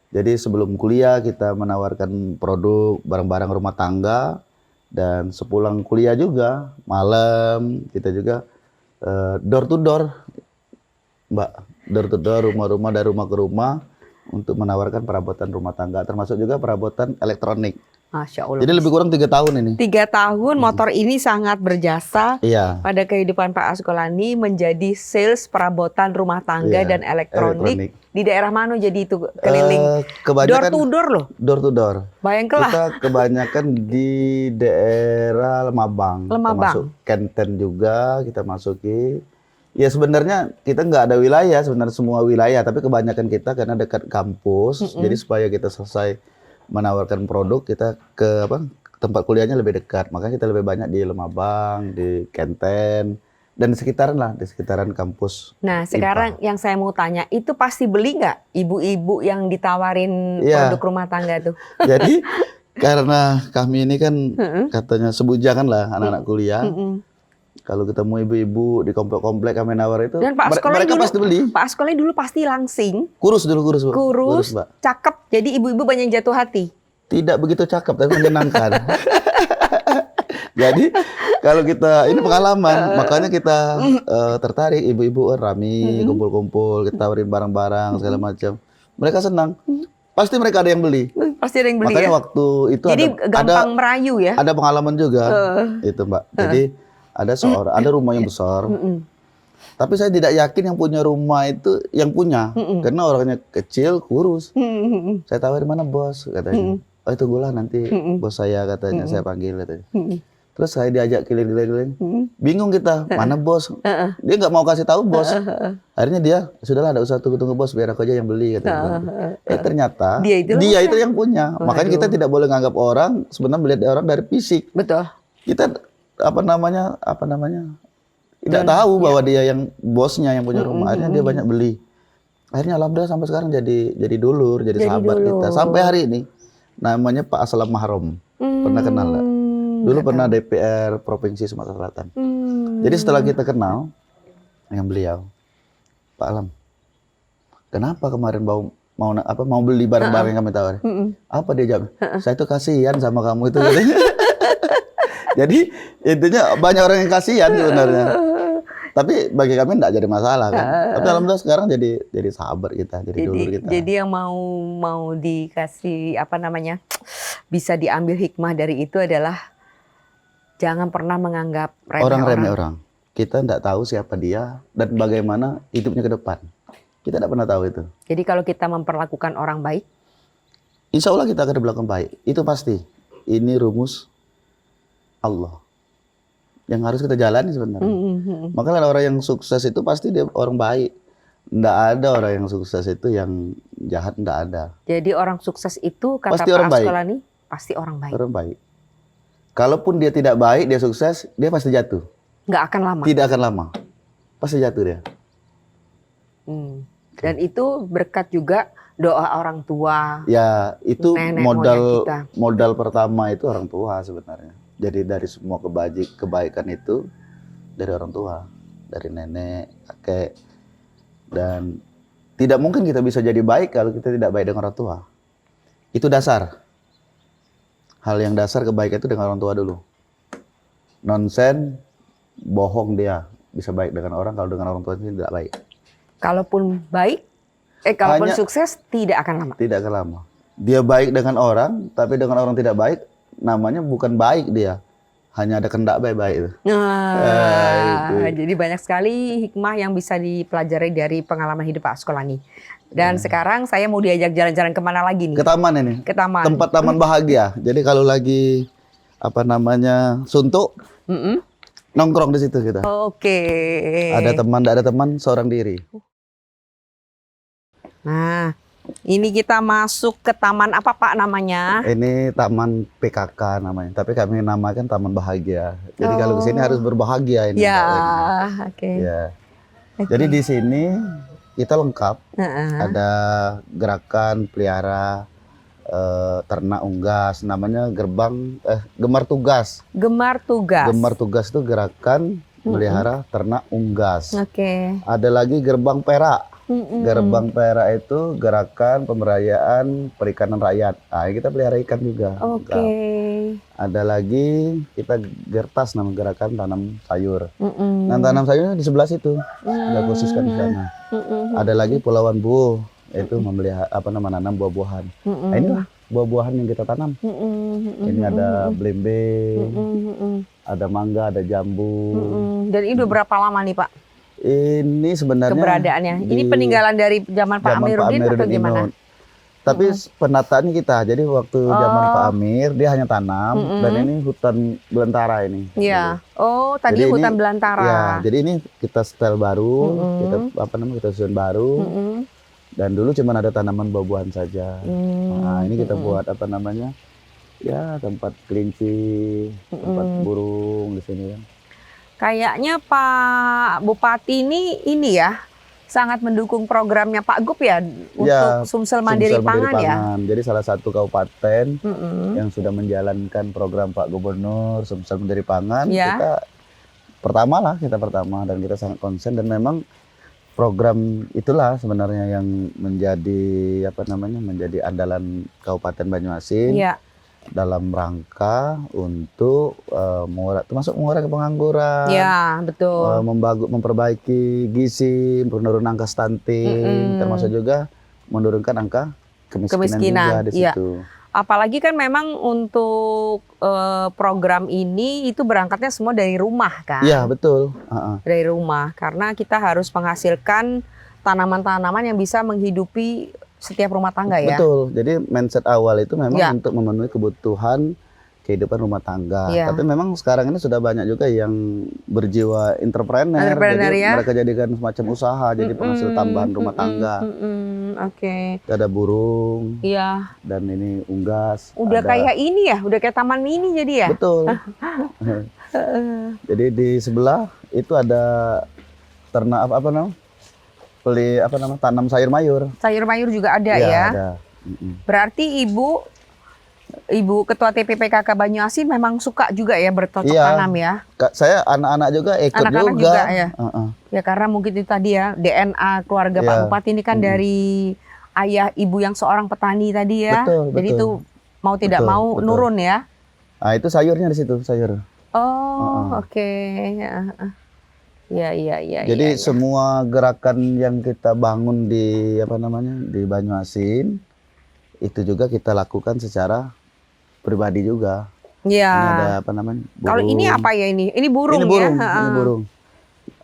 Jadi sebelum kuliah kita menawarkan produk barang-barang rumah tangga, dan sepulang kuliah juga malam kita juga door to door, Mbak, door to door, rumah-rumah dari rumah ke rumah untuk menawarkan perabotan rumah tangga, termasuk juga perabotan elektronik. Masya Allah. Jadi lebih kurang 3 tahun ini. 3 tahun motor ini sangat berjasa pada kehidupan Pak Askolani menjadi sales perabotan rumah tangga dan elektronik. Di daerah mana jadi itu keliling? Door to door loh. Door to door. Bayangkanlah. Kita kebanyakan di daerah Lemabang. Termasuk Kenten juga kita masuki. Ya sebenarnya kita nggak ada wilayah, sebenarnya semua wilayah, tapi kebanyakan kita karena dekat kampus, jadi supaya kita selesai menawarkan produk kita ke tempat kuliahnya lebih dekat, makanya kita lebih banyak di Lemabang, di Kenten, dan di sekitaran kampus. Nah sekarang yang saya mau tanya, itu pasti beli nggak ibu-ibu yang ditawarin produk rumah tangga tuh? Jadi karena kami ini kan katanya sebujangan lah anak-anak kuliah. Kalau ketemu ibu-ibu di komplek-komplek kami nawar itu, dan Pak mereka dulu, pasti beli. Pak Askolani dulu pasti langsing. Kurus, Mbak. Cakep, jadi ibu-ibu banyak jatuh hati. Tidak begitu cakep, tapi menyenangkan. Jadi kalau kita, ini pengalaman, makanya kita tertarik. Ibu-ibu rame, kumpul-kumpul, kita tawarin barang-barang segala macam. Mereka senang. Pasti mereka ada yang beli. Pasti ada yang beli. Makanya waktu itu jadi gampang merayu ya. Ada pengalaman juga itu Mbak. Jadi ada rumah yang besar. Tapi saya tidak yakin yang punya rumah itu yang punya. Karena orangnya kecil, kurus. Saya tawarin, mana bos katanya. Oh itu gula nanti bos saya katanya, saya panggil katanya. Terus saya diajak keliling-keliling. Bingung kita, mana bos? Dia nggak mau kasih tahu bos. Akhirnya dia, sudahlah enggak usah tunggu-tunggu bos, biar aku aja yang beli katanya. Ternyata dia itu yang punya. Makanya kita tidak boleh nganggap orang sebenarnya melihat orang dari fisik. Betul. Kita tidak tahu bahwa dia yang bosnya yang punya rumah. Akhirnya dia banyak beli. Akhirnya alhamdulillah sampai sekarang jadi dulur, jadi sahabat kita sampai hari ini. Namanya Pak Aslam Mahrom. Pernah kenal nggak? Dulu pernah DPR Provinsi Sumatera Selatan. Jadi setelah kita kenal dengan beliau, Pak Alam, kenapa kemarin mau beli barang-barang yang kami tawarin? Apa dia jawab? Saya tuh kasihan sama kamu itu. Jadi intinya banyak orang yang kasihan sebenarnya. Tapi bagi kami enggak jadi masalah kan. Tapi alhamdulillah sekarang jadi sahabat kita, jadi dulur kita. Jadi yang mau dikasih bisa diambil hikmah dari itu adalah jangan pernah menganggap remeh orang. Kita enggak tahu siapa dia dan bagaimana hidupnya ke depan. Kita enggak pernah tahu itu. Jadi kalau kita memperlakukan orang baik, insya Allah kita akan diperlakukan baik. Itu pasti. Ini rumus Allah yang harus kita jalani sebenarnya. Makanya orang yang sukses itu pasti dia orang baik. Nggak ada orang yang sukses itu yang jahat, nggak ada. Jadi orang sukses itu kata pasti Pak Askolani pasti orang baik. Orang baik. Kalaupun dia tidak baik, dia sukses, dia pasti jatuh. Nggak akan lama. Tidak akan lama. Pasti jatuh dia. Dan itu berkat juga doa orang tua. Ya, itu modal pertama itu orang tua sebenarnya. Jadi dari semua kebaikan itu dari orang tua, dari nenek, kakek. Dan tidak mungkin kita bisa jadi baik kalau kita tidak baik dengan orang tua. Itu dasar. Hal yang dasar kebaikan itu dengan orang tua dulu. Nonsen, bohong dia. Bisa baik dengan orang, kalau dengan orang tua itu tidak baik. Kalaupun baik, kalaupun sukses tidak akan lama. Tidak akan lama. Dia baik dengan orang, tapi dengan orang tidak baik, namanya bukan baik dia. hanya ada kendak baik-baik itu. Nah, itu. jadi banyak sekali hikmah yang bisa dipelajari dari pengalaman hidup Pak Askolani. Dan sekarang saya mau diajak jalan-jalan kemana lagi nih? Ke taman ini. Ke taman. Tempat taman bahagia. Jadi kalau lagi suntuk, nongkrong di situ kita. Oke. Ada teman, tidak ada teman, seorang diri. Nah, ini kita masuk ke taman apa Pak namanya? Ini Taman PKK namanya, tapi kami namakan Taman Bahagia. Jadi kalau ke sini harus berbahagia ini. Ya, Mbak. oke. Ya. Jadi di sini kita lengkap. Ada gerakan pelihara ternak unggas, namanya Gemar Tugas. Gemar Tugas. Gemar Tugas itu gerakan melihara ternak unggas. Oke. Ada lagi Gerbang Perak. Gerbang Perak itu gerakan pemberdayaan perikanan rakyat. Nah, kita pelihara ikan juga. Oke. Ada lagi kita Gertas, nama gerakan tanam sayur. Nah, tanam sayurnya di sebelah situ. Kita khususkan di sana. Ada lagi Pulauan Bu, itu memelihara nanam buah-buahan. Nah, inilah buah-buahan yang kita tanam. Ini ada belimbing, ada mangga, ada jambu. Dan ini udah berapa lama nih Pak? Ini sebenarnya Keberadaannya. Ini peninggalan dari zaman Pak Amiruddin atau gimana? Tapi penataannya kita. Jadi waktu zaman Pak Amir dia hanya tanam dan ini hutan belantara ini. Iya. Oh, tadi Jadi hutan ini, belantara. Ya, jadi ini kita setel baru, kita susun baru. Dan dulu cuma ada tanaman buah-buahan saja. Nah, ini kita buat ya tempat kelinci, tempat burung di sini kan. Kayaknya Pak Bupati ini ya sangat mendukung programnya Pak Gup ya untuk Sumsel Mandiri Pangan ya. Jadi salah satu kabupaten yang sudah menjalankan program Pak Gubernur Sumsel Mandiri Pangan. Kita pertama dan kita sangat konsen dan memang program itulah sebenarnya yang menjadi menjadi andalan Kabupaten Banyuasin. Dalam rangka untuk mengurangi pengangguran, betul, memperbaiki gizi, menurunkan angka stunting, termasuk juga menurunkan angka kemiskinan juga di situ. Apalagi kan memang untuk program ini itu berangkatnya semua dari rumah kan? Iya betul. Dari rumah karena kita harus menghasilkan tanaman-tanaman yang bisa menghidupi setiap rumah tangga ya. Betul. Jadi mindset awal itu memang untuk memenuhi kebutuhan kehidupan rumah tangga. Tapi memang sekarang ini sudah banyak juga yang berjiwa entrepreneur. Jadi mereka jadikan semacam usaha, jadi penghasil tambahan rumah tangga. Oke. Ada burung. Iya. Dan ini unggas. Udah kayak ini ya, udah kayak taman mini jadi ya. Betul. Jadi di sebelah itu ada ternak tanam sayur mayur. Sayur mayur juga ada ya? Ada. Berarti Ibu Ketua TPPKK Banyuasin memang suka juga ya bercocok tanam ya? Saya anak-anak juga ikut anak-anak juga ya? Ya karena mungkin itu tadi ya DNA keluarga Pak Bupati ini kan dari ayah ibu yang seorang petani tadi ya? Betul. Jadi itu mau tidak mau nurun ya? Nah itu sayurnya di situ, sayur. Oh oke. Ya. Jadi semua gerakan yang kita bangun di di Banyuasin itu juga kita lakukan secara pribadi juga. Iya. Ini ada burung. Kalau ini apa ya ini? Ini burung, ya? Ini burung.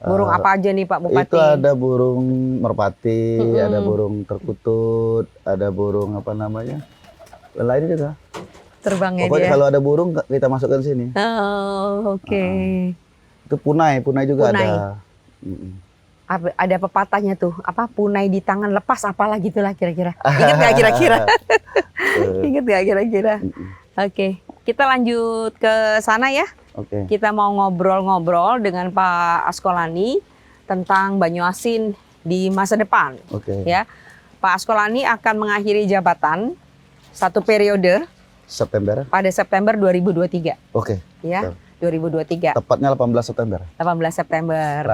Burung apa aja nih Pak Bupati? Itu ada burung merpati, ada burung terkutut, ada burung lain juga. Terbangnya Pokoknya dia. kalau ada burung kita masukkan sini. Oh, oke. Itu punai juga ada. Ada pepatahnya tuh, punai di tangan lepas apalah gitulah kira-kira. Ingat nggak kira-kira? Ingat nggak kira-kira? Oke, kita lanjut ke sana ya. Kita mau ngobrol-ngobrol dengan Pak Askolani tentang Banyuasin di masa depan. Ya, Pak Askolani akan mengakhiri jabatan 1 periode. Pada September 2023. Ya. 2023. Tepatnya 18 September. 18 September.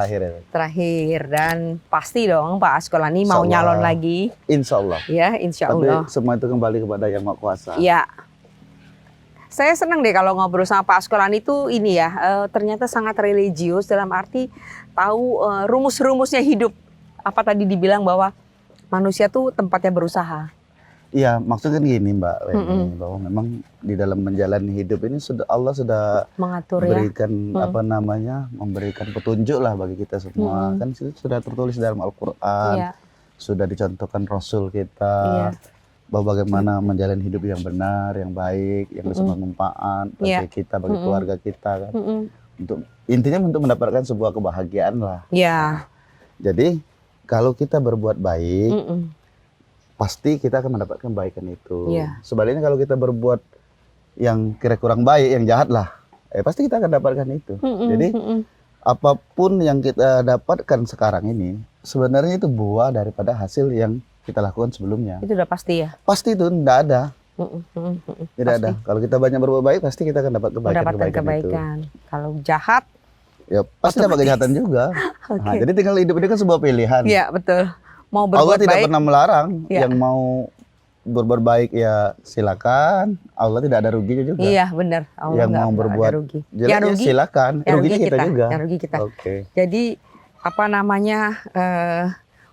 Terakhir. Dan pasti dong Pak Askolani mau nyalon lagi. Insya Allah. Ya, insya Allah. Tapi semua itu kembali kepada Yang Maha Kuasa. Ya. Saya senang deh kalau ngobrol sama Pak Askolani itu ini ya, ternyata sangat religius dalam arti tahu rumus-rumusnya hidup. Apa tadi dibilang bahwa manusia tuh tempatnya berusaha. Iya, maksudnya kan gini Mbak Weni, bahwa memang di dalam menjalani hidup ini Allah sudah Mengatur ya. memberikan memberikan petunjuk lah bagi kita semua. Kan itu sudah tertulis dalam Al-Qur'an, Iya. sudah dicontohkan Rasul Iya. kita, bahwa bagaimana menjalani hidup yang benar, yang baik, yang bisa bermanfaat bagi kita, bagi keluarga kita kan. Untuk intinya untuk mendapatkan sebuah kebahagiaan lah. Iya. Jadi kalau kita berbuat baik, pasti kita akan mendapatkan kebaikan itu. Iya. Sebaliknya kalau kita berbuat yang kira kurang baik, yang jahat lah, pasti kita akan dapatkan itu. Jadi apapun yang kita dapatkan sekarang ini, sebenarnya itu buah daripada hasil yang kita lakukan sebelumnya. Itu udah pasti ya. Pasti itu tidak ada. Tidak Pasti. ada. Kalau kita banyak berbuat baik, pasti kita akan dapat Mendapatkan kebaikan itu. kebaikan. Kalau jahat, Ya pasti dapat kejahatan juga. Nah, jadi tinggal hidup ini kan sebuah pilihan. ya betul. Mau Allah berbuat tidak baik, pernah melarang. Ya. Yang mau berbuat baik ya silakan. Allah tidak ada ruginya juga. iya benar. Allah Yang nggak mau ada berbuat rugi. jelek Yang ya rugi, silakan. yang Ruginya rugi kita juga. Yang rugi kita. Oke. Jadi apa namanya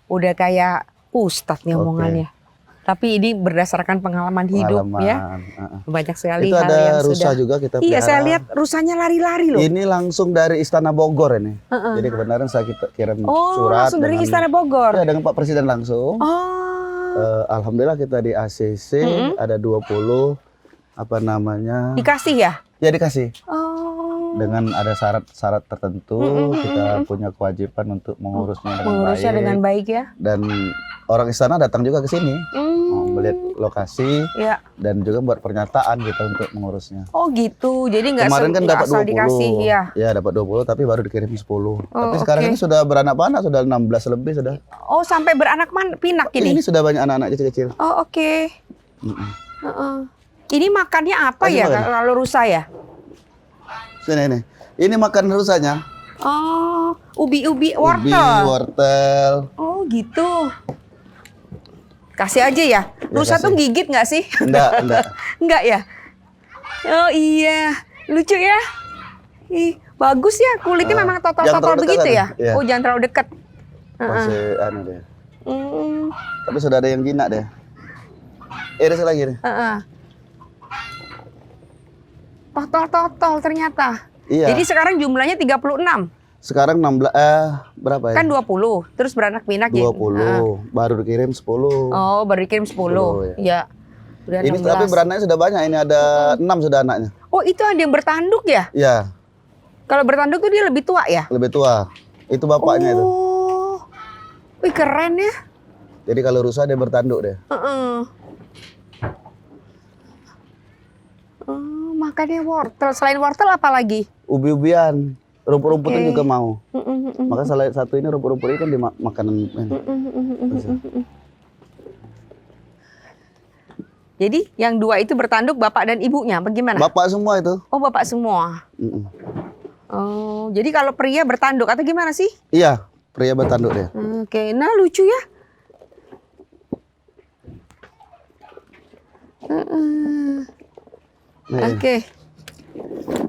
udah kayak ustadz nih Oke. omongannya. Tapi ini berdasarkan pengalaman hidup ya. Pengalaman. Banyak sekali Itu hal ada yang rusa sudah. juga kita Iya, saya pelihara. lihat rusanya lari-lari loh. Ini langsung dari Istana Bogor ini. Jadi kebenaran saya kirim Oh, surat langsung dari dengan, Istana Bogor. ya, dengan Pak Presiden langsung. Oh, Alhamdulillah kita di ACC ada 20 apa namanya? dikasih ya? Ya dikasih. Oh, Dengan ada syarat-syarat tertentu, kita punya kewajiban untuk mengurusnya dengan mengurusnya baik. dengan baik ya. Dan orang istana datang juga ke sini, melihat lokasi Ya. dan juga buat pernyataan kita untuk mengurusnya. Oh gitu, jadi nggak Kemarin kan nggak dapat asal 20. dikasih ya. Ya, dapat 20 tapi baru dikirim 10. Tapi Oh, sekarang oke. ini sudah beranak-anak, sudah 16 lebih sudah. Oh sampai beranak pinak Ini ini. sudah banyak anak-anak kecil-kecil. Oh oke. Mm-mm. Heeh. Ini makannya apa Kasih ya makan. kalau rusa ya? Sini ini. Ini makan rusanya. Oh, ubi-ubi Ubi, wortel. wortel. Oh gitu. Kasih aja ya. Rusa kasih. tuh gigit nggak sih? Enggak. Enggak ya? Oh iya, lucu ya. Ih, bagus ya kulitnya memang jangan totol-totol terlalu dekat begitu kan? ya? Iya. Oh jangan terlalu dekat. Masih anu deh. Hmm, Tapi sudah ada yang jinak deh. Iris lagi nih. heeh. Totol-totol ternyata. Iya. Jadi sekarang jumlahnya 36. Sekarang 16 berapa ya? Kan 20, terus beranak pinak ya. 20. Baru dikirim 10. Oh, baru dikirim 10. 10, Ya. Udah Ini 16. tapi beranaknya sudah banyak. Ini ada 6 sudah anaknya. Oh, itu ada yang bertanduk ya? Iya, Kalau bertanduk tuh dia lebih tua ya? lebih tua. Itu bapaknya itu. Oh. Wih, keren ya. Jadi kalau rusa dia bertanduk deh. Heeh. Makannya wortel. Selain wortel apa lagi? Ubi-ubian, rumput-rumputnya Oke. juga mau. Maka salah satu ini rumput-rumput ini kan di makanan ini. Jadi yang dua itu bertanduk bapak dan ibunya, bagaimana? Bapak semua itu. Oh, bapak semua. Mm-mm. Oh, jadi kalau pria bertanduk atau gimana sih? Iya, pria bertanduk dia. Oke, nah lucu ya. Nih. Oke,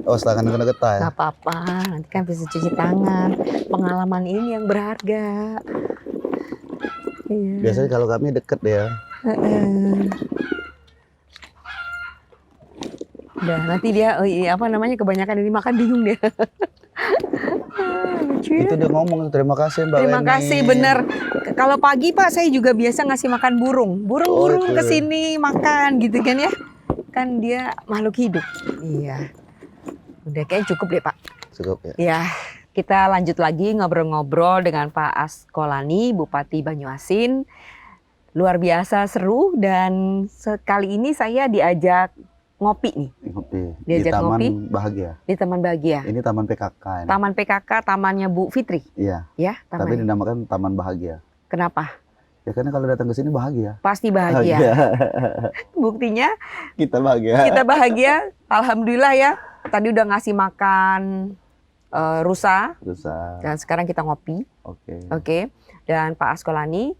Oh, tangan kena getah ya. nggak apa-apa. Nanti kan bisa cuci tangan. Pengalaman ini yang berharga. Iya. Biasanya kalau kami deket ya. Heeh. Udah, nanti dia apa namanya kebanyakan ini makan bingung dia. Lucu ya. Itu dia ngomong, terima kasih Mbak Terima Weni." kasih, bener. Kalau pagi Pak, saya juga biasa ngasih makan burung. Burung-burung Oh, itu. kesini makan gitu kan ya. Kan dia makhluk hidup. Iya. Udah kayaknya cukup deh Pak. Cukup ya. Ya, kita lanjut lagi ngobrol-ngobrol dengan Pak Askolani, Bupati Banyuasin. Luar biasa seru dan sekali ini saya diajak ngopi nih Ngopi. Di Diajak Taman ngopi. Bahagia. di Taman Bahagia. Ini Taman PKK ini. Taman PKK, tamannya Bu Fitri, Iya, ya tapi tamannya. dinamakan Taman Bahagia. Kenapa? Ya karena kalau datang ke sini bahagia. Pasti bahagia. Buktinya Kita bahagia. kita bahagia, alhamdulillah ya. Tadi udah ngasih makan rusa Rusa. dan sekarang kita ngopi. Oke. Oke. Dan Pak Askolani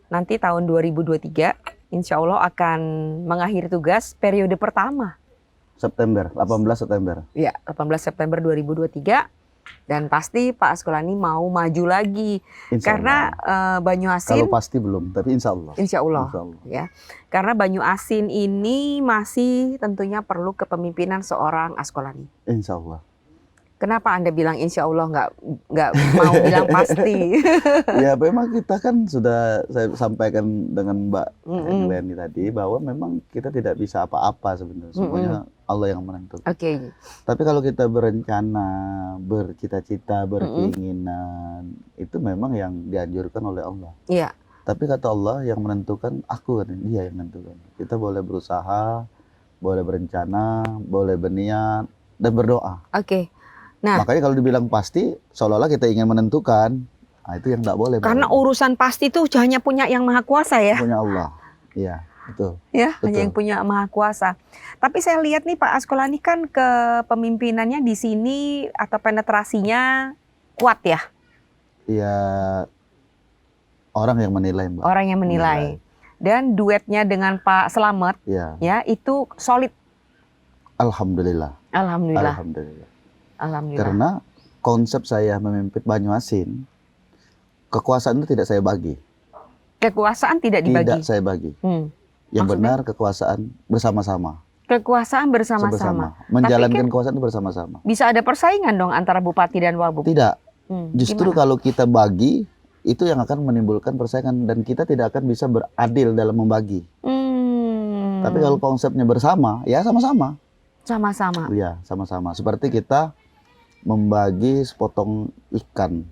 nanti tahun 2023 insya Allah akan mengakhiri tugas periode pertama. September, 18 September. Ya, 18 September 2023 Dan pasti Pak Askolani mau maju lagi Insya karena Allah. Banyuasin Kalau pasti belum, tapi insya Allah. Insya Allah. Insya Allah. Ya, karena Banyuasin ini masih tentunya perlu kepemimpinan seorang Askolani. Insya Allah. Kenapa Anda bilang insya Allah nggak mau bilang pasti? Ya memang kita kan sudah saya sampaikan dengan Mbak Glenny tadi bahwa memang kita tidak bisa apa-apa sebenarnya. Semuanya Allah yang menentukan. Oke. Tapi kalau kita berencana, bercita-cita, berkeinginan, itu memang yang dianjurkan oleh Allah. Iya. Tapi kata Allah yang menentukan, aku kan Dia yang menentukan. Kita boleh berusaha, boleh berencana, boleh berniat dan berdoa. Oke. Nah, Makanya kalau dibilang pasti, seolah-olah kita ingin menentukan, nah itu yang tidak boleh. karena Mbak. urusan pasti itu hanya punya yang maha kuasa ya. Punya Allah. Iya, betul. Ya, Betul. hanya yang punya maha kuasa. Tapi saya lihat nih Pak Askolani kan kepemimpinannya di sini atau penetrasinya kuat ya. Iya, orang yang menilai, Mbak. Orang yang menilai. Dan duetnya dengan Pak Slamet Iya, ya itu solid. Alhamdulillah. Alhamdulillah. Alhamdulillah. Alhamdulillah. Karena konsep saya memimpin Banyuasin, kekuasaan itu tidak saya bagi. Kekuasaan tidak dibagi. Tidak saya bagi. Yang Maksudnya? benar kekuasaan bersama-sama. Kekuasaan bersama-sama. Sama-sama. Menjalankan kan- kekuasaan itu bersama-sama. Bisa ada persaingan dong antara bupati dan wagub. Tidak. Hmm, Justru gimana? kalau kita bagi, itu yang akan menimbulkan persaingan dan kita tidak akan bisa beradil dalam membagi. Tapi kalau konsepnya bersama, ya sama-sama. sama-sama. Iya, sama-sama. Seperti kita membagi sepotong ikan.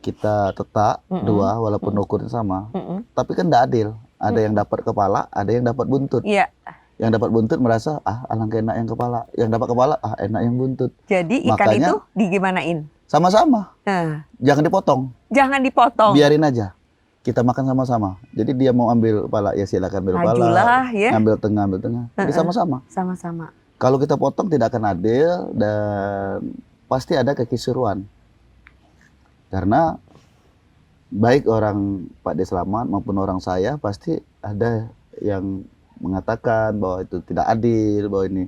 Kita tetak dua walaupun ukurnya sama, tapi kan tidak adil. Ada yang dapat kepala, ada yang dapat buntut. Iya. Yang dapat buntut merasa alangkah enak yang kepala. Yang dapat kepala enak yang buntut. Jadi ikan Makanya- itu digimanain? Sama-sama. Nah, Jangan dipotong. jangan dipotong. Biarin aja. Kita makan sama-sama. Jadi dia mau ambil kepala, ya silakan ambil kepala. Majulah ya. Ambil tengah. Jadi sama-sama. Sama-sama. Kalau kita potong tidak akan adil dan pasti ada kekisruan. Karena baik orang Pak D. Slamet maupun orang saya pasti ada yang mengatakan bahwa itu tidak adil, bahwa ini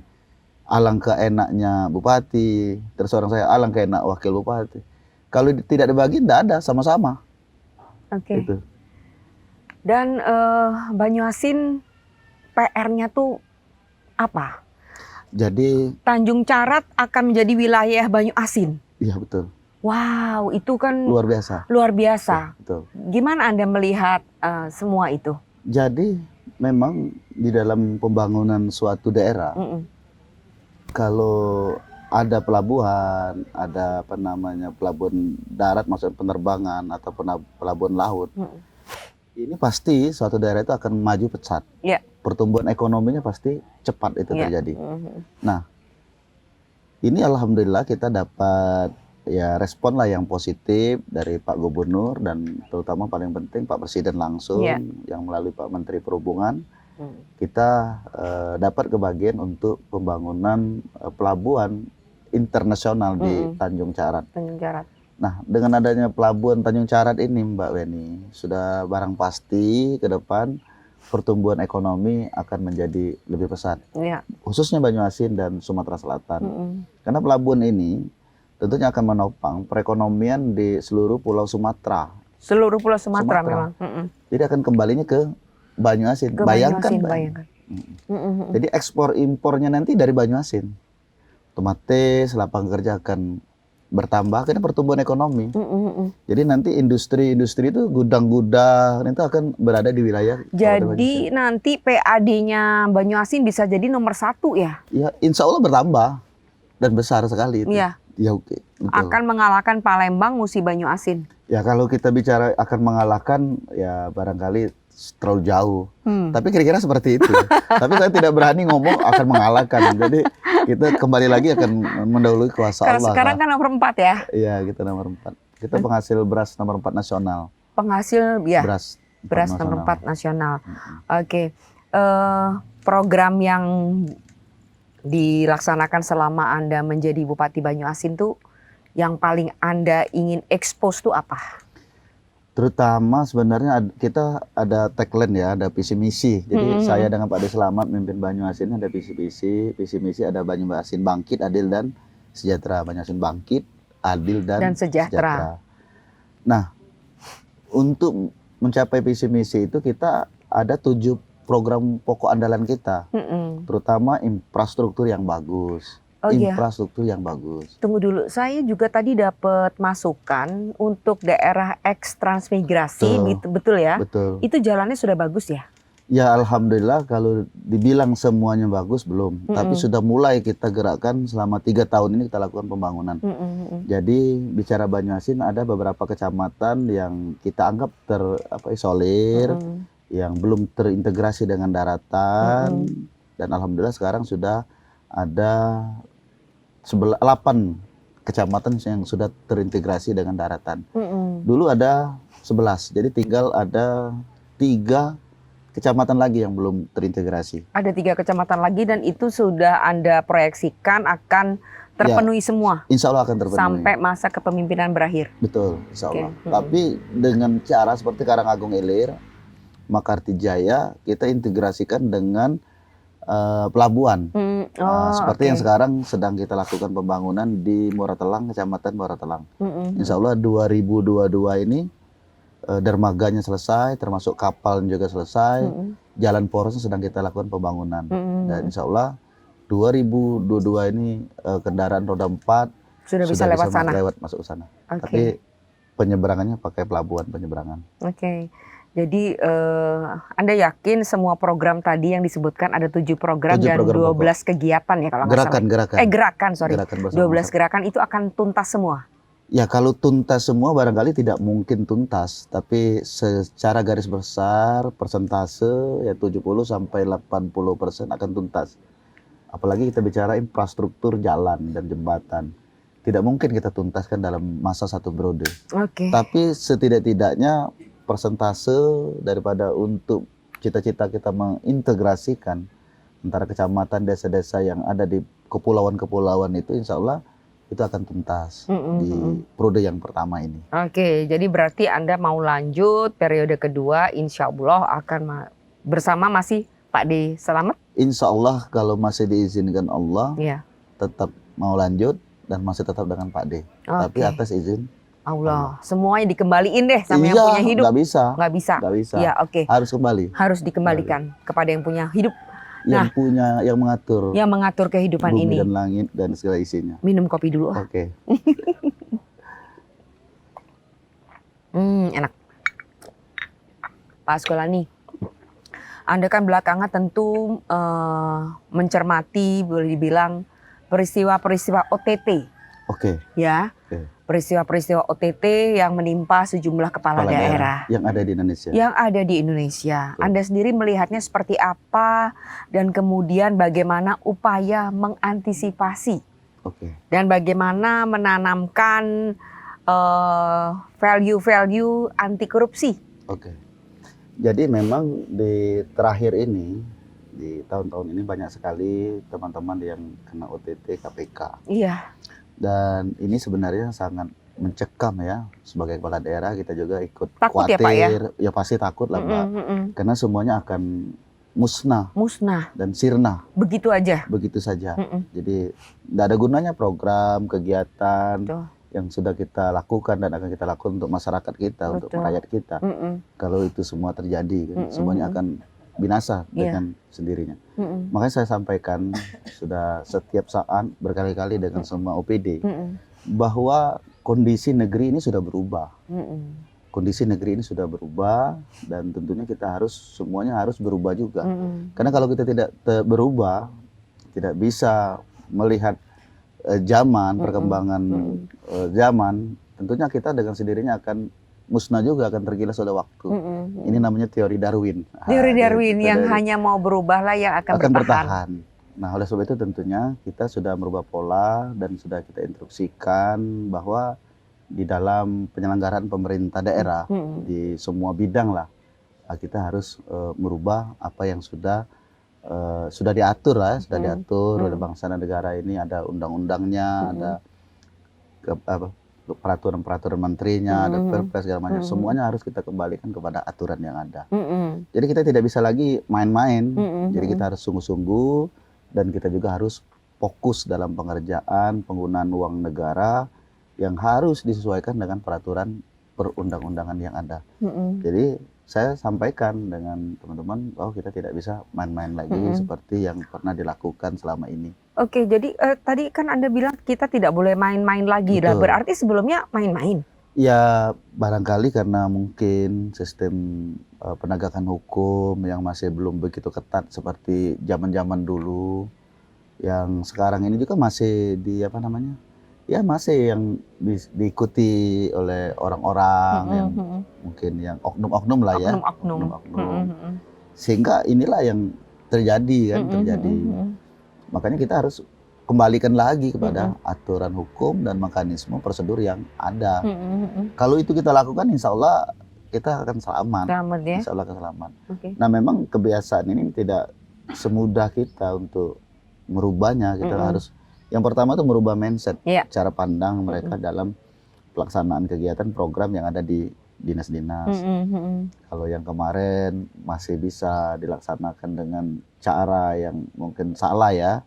alangkah enaknya bupati, terus orang saya alangkah enak wakil bupati. Kalau tidak dibagi tidak ada, sama-sama. Oke. Gitu. Dan Banyuasin PR-nya tuh apa? Jadi, Tanjung Carat akan menjadi wilayah Banyuasin. iya betul, Wow, itu kan luar biasa. luar biasa. Betul. Gimana Anda melihat semua itu? Jadi memang di dalam pembangunan suatu daerah, kalau ada pelabuhan, ada apa namanya pelabuhan darat, maksudnya penerbangan atau pelabuhan laut, ini pasti suatu daerah itu akan maju pesat. Iya. Pertumbuhan ekonominya pasti cepat itu Iya. terjadi. Nah, ini alhamdulillah kita dapat ya respon lah yang positif dari Pak Gubernur dan terutama paling penting Pak Presiden langsung Iya. yang melalui Pak Menteri Perhubungan. Kita dapat kebagian untuk pembangunan pelabuhan internasional di Tanjung Carat. Tanjung Carat. Nah, dengan adanya pelabuhan Tanjung Carat ini, Mbak Weni, sudah barang pasti ke depan pertumbuhan ekonomi akan menjadi lebih pesat, Iya. khususnya Banyuasin dan Sumatera Selatan. Karena pelabuhan ini tentunya akan menopang perekonomian di seluruh Pulau Sumatera. Seluruh Pulau Sumatera, Sumatera. memang. Jadi akan kembalinya ke Banyuasin. Ke Bayangkan, Banyuasin, Mbak. bayangkan. Jadi ekspor impornya nanti dari Banyuasin. Otomatis lapangan kerja akan bertambah, karena pertumbuhan ekonomi. Jadi nanti industri-industri itu gudang-gudang itu akan berada di wilayah Kabupaten Jadi Banyuasin. nanti PAD-nya Banyuasin bisa jadi nomor 1 ya? Ya, insya Allah bertambah dan besar sekali itu. Iya. Ya oke. Betul. Akan mengalahkan Palembang, Musi, Banyuasin. Ya kalau kita bicara akan mengalahkan, ya barangkali terlalu jauh. Tapi kira-kira seperti itu. Tapi saya tidak berani ngomong akan mengalahkan. Jadi kita kembali lagi akan mendahului kuasa Karena Allah. sekarang kan nomor 4 ya? Iya, kita nomor 4. Kita penghasil beras nomor 4 nasional. Penghasil ya, beras nomor 4 nasional. Oke. Program yang dilaksanakan selama Anda menjadi Bupati Banyuasin tuh yang paling Anda ingin expose tuh apa? Terutama sebenarnya kita ada tagline ya, ada visi misi. Jadi saya dengan Pak D. Slamet memimpin Banyuasin ada visi misi ada Banyuasin bangkit, adil dan sejahtera Banyuasin bangkit, adil Dan dan sejahtera. Nah, untuk mencapai visi misi itu kita ada 7 program pokok andalan kita, terutama infrastruktur yang bagus. Oh iya. Infrastruktur yang bagus. Tunggu dulu, saya juga tadi dapat masukan untuk daerah eks transmigrasi, betul ya? Betul. Itu jalannya sudah bagus ya? Ya alhamdulillah kalau dibilang semuanya bagus belum, tapi sudah mulai kita gerakkan selama 3 tahun ini kita lakukan pembangunan. Jadi bicara Banyuasin ada beberapa kecamatan yang kita anggap terisolir, yang belum terintegrasi dengan daratan, dan alhamdulillah sekarang sudah ada 8 kecamatan yang sudah terintegrasi dengan daratan. Dulu ada 11, jadi tinggal ada 3 kecamatan lagi yang belum terintegrasi. Ada 3 kecamatan lagi dan itu sudah Anda proyeksikan akan terpenuhi semua Insya Allah akan terpenuhi. sampai masa kepemimpinan berakhir. Betul, Insya Allah. Oke. Tapi dengan cara seperti Karangagung Ilir, Makarti Jaya, kita integrasikan dengan pelabuhan. Seperti yang sekarang sedang kita lakukan pembangunan di Moratelang, Kecamatan Moratelang. Insya Allah 2022 ini dermaganya selesai, termasuk kapal juga selesai, jalan porosnya sedang kita lakukan pembangunan. Dan insya Allah 2022 ini kendaraan roda 4 Sudah bisa lewat sana. lewat masuk ke sana. Oke. Tapi penyeberangannya pakai pelabuhan penyeberangan. Oke. Jadi Anda yakin semua program tadi yang disebutkan ada 7 program 7 dan program 12 kegiatan ya kalau nggak salah. Gerakan. Gerakan, bersama 12 gerakan itu akan tuntas semua. Ya kalau tuntas semua barangkali tidak mungkin tuntas, tapi secara garis besar persentase ya 70 sampai 80% akan tuntas. Apalagi kita bicara infrastruktur jalan dan jembatan. Tidak mungkin kita tuntaskan dalam masa 1 periode. Oke. Tapi setidak-tidaknya persentase daripada untuk cita-cita kita mengintegrasikan antara kecamatan, desa-desa yang ada di kepulauan-kepulauan itu insya Allah itu akan tuntas di periode yang pertama ini. Oke, jadi berarti Anda mau lanjut periode kedua, insya Allah akan bersama masih Pak D Selamet? Insya Allah kalau masih diizinkan Allah, Iya. tetap mau lanjut dan masih tetap dengan Pak D. Tapi atas izin Allah. Semuanya dikembaliin deh sama yang punya hidup. Nggak bisa. Nggak bisa. Nggak bisa. Iya, oke. Harus kembali. Harus dikembalikan kepada yang punya hidup. Yang mengatur Yang mengatur kehidupan bumi ini. dan langit dan segala isinya. Minum kopi dulu. Oke. Enak. Pak Askolani, Anda kan belakangan tentu mencermati, boleh dibilang peristiwa-peristiwa OTT, Oke. ya. Oke. Peristiwa-peristiwa OTT yang menimpa sejumlah kepala daerah yang ada di Indonesia. yang ada di Indonesia. Betul. Anda sendiri melihatnya seperti apa dan kemudian bagaimana upaya mengantisipasi Oke. dan bagaimana menanamkan value-value anti korupsi. Oke. Jadi memang di terakhir ini, di tahun-tahun ini banyak sekali teman-teman yang kena OTT KPK. Iya. Dan ini sebenarnya sangat mencekam ya. Sebagai kepala daerah kita juga ikut Takut ya, khawatir. Pak, ya? Ya pasti takut lah Mbak. Karena semuanya akan musnah Musnah, dan sirna begitu aja. begitu saja. Jadi tidak ada gunanya program, kegiatan Betul. yang sudah kita lakukan dan akan kita lakukan untuk masyarakat kita, untuk Betul. rakyat kita. Kalau itu semua terjadi, kan, semuanya akan binasa dengan sendirinya. Makanya saya sampaikan sudah setiap saat berkali-kali dengan semua OPD bahwa kondisi negeri ini sudah berubah. Kondisi negeri ini sudah berubah dan tentunya kita semuanya harus berubah juga. Karena kalau kita tidak berubah, tidak bisa melihat zaman, perkembangan zaman, tentunya kita dengan sendirinya akan musnah juga, akan tergilas oleh waktu. Ini namanya teori Darwin. Teori Darwin yang dari- hanya mau berubahlah yang akan bertahan. Nah, oleh sebab itu tentunya kita sudah merubah pola dan sudah kita instruksikan bahwa di dalam penyelenggaraan pemerintah daerah di semua bidang lah, kita harus merubah apa yang sudah diatur lah, sudah diatur oleh bangsa dan negara ini, ada undang-undangnya, ada peraturan-peraturan menterinya, ada perpres segala macam. Semuanya harus kita kembalikan kepada aturan yang ada. Jadi kita tidak bisa lagi main-main. Jadi kita harus sungguh-sungguh dan kita juga harus fokus dalam pengerjaan penggunaan uang negara yang harus disesuaikan dengan peraturan perundang-undangan yang ada. Jadi saya sampaikan dengan teman-teman, oh kita tidak bisa main-main lagi seperti yang pernah dilakukan selama ini. Oke, jadi tadi kan Anda bilang kita tidak boleh main-main lagi lah. Betul. Berarti sebelumnya main-main. Ya barangkali karena mungkin sistem penegakan hukum yang masih belum begitu ketat seperti zaman-zaman dulu, yang sekarang ini juga masih ya masih yang diikuti oleh orang-orang yang mungkin yang oknum-oknum lah ya, Oknum-oknum. sehingga inilah yang terjadi. Makanya kita harus kembalikan lagi kepada aturan hukum dan mekanisme prosedur yang ada. Kalau itu kita lakukan, insya Allah kita akan selamat. Selamat ya. Insya Allah akan selamat. Oke. Nah memang kebiasaan ini tidak semudah kita untuk merubahnya. Kita harus, yang pertama itu merubah mindset, cara pandang mereka dalam pelaksanaan kegiatan program yang ada di dinas-dinas. Kalau yang kemarin masih bisa dilaksanakan dengan cara yang mungkin salah ya,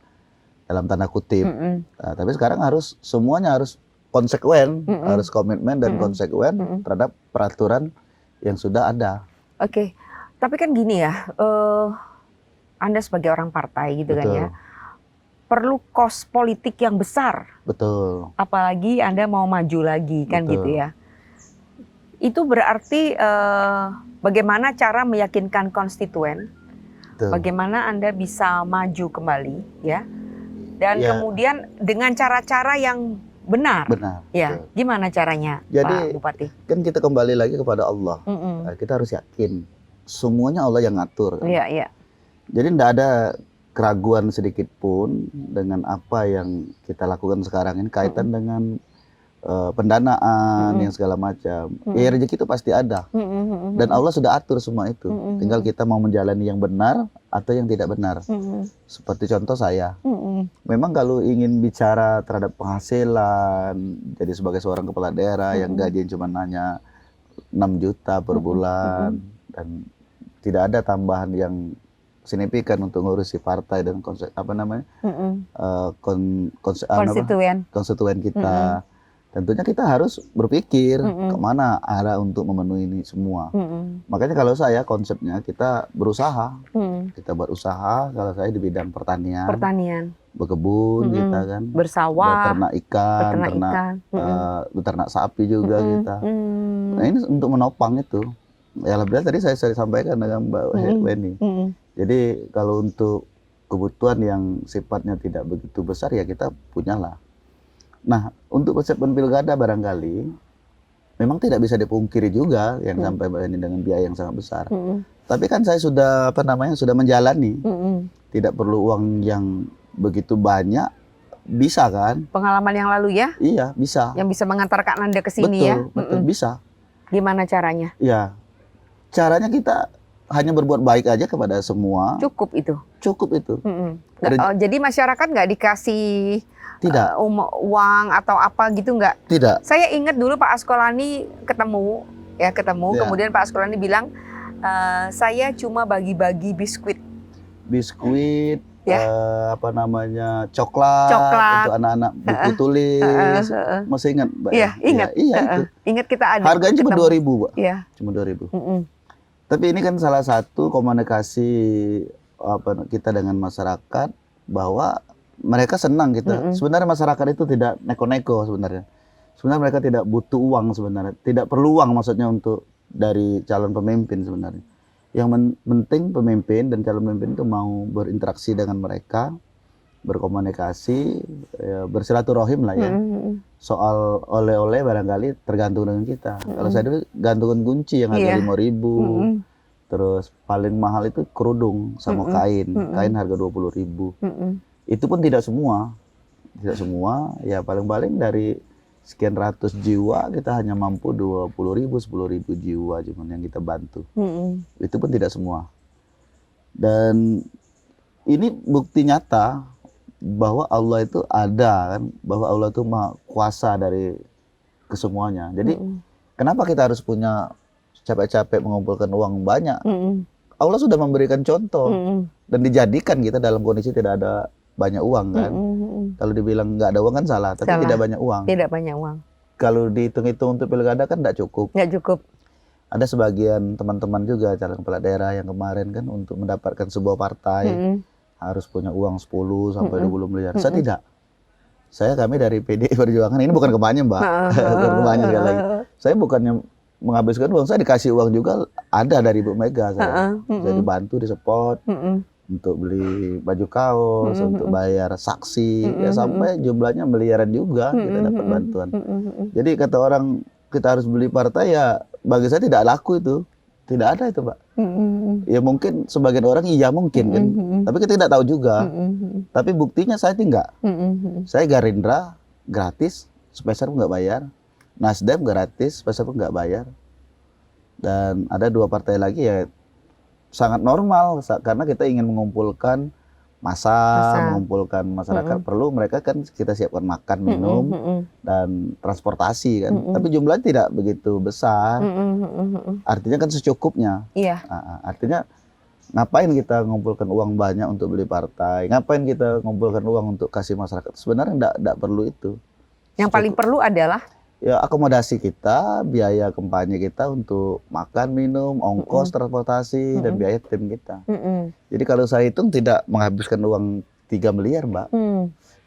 dalam tanda kutip. Nah, tapi sekarang semuanya harus konsekuen, harus komitmen dan konsekuen terhadap peraturan yang sudah ada. Oke, tapi kan gini ya, Anda sebagai orang partai gitu kan ya, perlu kos politik yang besar. Betul. Apalagi Anda mau maju lagi kan gitu ya. Itu berarti bagaimana cara meyakinkan konstituen, bagaimana Anda bisa maju kembali ya, dan kemudian dengan cara-cara yang benar. Ya, gimana caranya, jadi, Pak Bupati? Kan kita kembali lagi kepada Allah. Kita harus yakin semuanya Allah yang ngatur. Iya. Jadi tidak ada keraguan sedikit pun dengan apa yang kita lakukan sekarang ini kaitan dengan pendanaan yang segala macam. Ya rezeki itu pasti ada. Dan Allah sudah atur semua itu. Tinggal kita mau menjalani yang benar atau yang tidak benar. Seperti contoh saya. Memang kalau ingin bicara terhadap penghasilan, jadi sebagai seorang kepala daerah yang gajinya cuma hanya 6 juta per bulan dan tidak ada tambahan yang signifikan untuk ngurusi partai dan konstituen kita. Tentunya kita harus berpikir kemana arah untuk memenuhi ini semua. Makanya kalau saya konsepnya kita berusaha, kita berusaha. Kalau saya di bidang pertanian, berkebun kita kan, bersawah, beternak ikan, beternak sapi juga kita. Nah ini untuk menopang itu. Ya alhamdulillah tadi saya sampaikan dengan Mbak Weni. Jadi kalau untuk kebutuhan yang sifatnya tidak begitu besar ya kita punyalah. Nah, untuk persiapan pilkada barangkali memang tidak bisa dipungkiri juga yang sampai ini dengan biaya yang sangat besar. Tapi kan saya sudah sudah menjalani. Tidak perlu uang yang begitu banyak, bisa kan? Pengalaman yang lalu ya? Iya, bisa. Yang bisa mengantarkan Anda ke sini ya? Betul, bisa. Gimana caranya? Ya, caranya kita hanya berbuat baik aja kepada semua. Cukup itu? Cukup itu. Jadi masyarakat nggak dikasih uang atau apa gitu nggak? Tidak. Saya ingat dulu Pak Askolani ketemu, kemudian Pak Askolani bilang, saya cuma bagi-bagi biskuit, coklat untuk anak-anak, buku tulis. Masih ingat, Mbak? Iya, ingat. Iya, itu. Ingat kita ada. Harganya cuma 2.000, Mbak. Iya. Cuma 2.000. Tapi ini kan salah satu komunikasi kita dengan masyarakat bahwa mereka senang kita. Sebenarnya masyarakat itu tidak neko-neko sebenarnya. Sebenarnya mereka tidak butuh uang sebenarnya. Tidak perlu uang maksudnya untuk dari calon pemimpin sebenarnya. Yang penting pemimpin dan calon pemimpin itu mau berinteraksi dengan mereka, berkomunikasi, ya, bersilaturahim lah ya. Soal oleh-oleh barangkali tergantung dengan kita. Kalau saya dulu gantungan kunci yang harga 5.000. Terus paling mahal itu kerudung sama kain. Kain harga 20.000. Itu pun tidak semua, ya paling-paling dari sekian ratus jiwa kita hanya mampu 20.000, 10.000 jiwa cuman yang kita bantu. Itu pun tidak semua. Dan ini bukti nyata bahwa Allah itu ada kan, bahwa Allah itu maha kuasa dari kesemuanya. Jadi kenapa kita harus punya capek-capek mengumpulkan uang banyak? Allah sudah memberikan contoh dan dijadikan kita dalam kondisi tidak ada banyak uang kan. Kalau dibilang nggak ada uang kan salah, tapi Salah. tidak banyak uang. Tidak banyak uang. Kalau dihitung-hitung untuk pilkada kan nggak cukup. Nggak cukup. Ada sebagian teman-teman juga calon kepala daerah yang kemarin kan untuk mendapatkan sebuah partai harus punya uang 10 sampai 20 miliar. Saya tidak. Kami dari PDI Perjuangan, ini bukan kampanye Mbak, bukan kampanye sekali lagi. Saya bukannya menghabiskan uang, saya dikasih uang juga ada dari Bu Mega. Saya dibantu, disupport untuk beli baju kaos, untuk bayar saksi, ya sampai jumlahnya miliaran juga kita dapat bantuan. Jadi kata orang kita harus beli partai, ya bagi saya tidak laku itu. Tidak ada itu, Pak. Ya mungkin sebagian orang iya mungkin kan. Tapi kita tidak tahu juga. Tapi buktinya saya tidak. Saya Gerindra gratis, sepeser pun nggak bayar. Nasdem gratis, sepeser pun nggak bayar. Dan ada 2 partai lagi ya sangat normal karena kita ingin mengumpulkan massa. Mengumpulkan masyarakat. Perlu mereka kan kita siapkan makan, minum, dan transportasi kan. Tapi jumlahnya tidak begitu besar. Artinya kan secukupnya. Iya. Artinya ngapain kita ngumpulkan uang banyak untuk beli partai? Ngapain kita ngumpulkan uang untuk kasih masyarakat? Sebenarnya enggak perlu itu. Yang paling perlu adalah Ya akomodasi kita, biaya kampanye kita untuk makan, minum, ongkos transportasi, dan biaya tim kita. Jadi kalau saya hitung tidak menghabiskan uang 3 miliar, Mbak.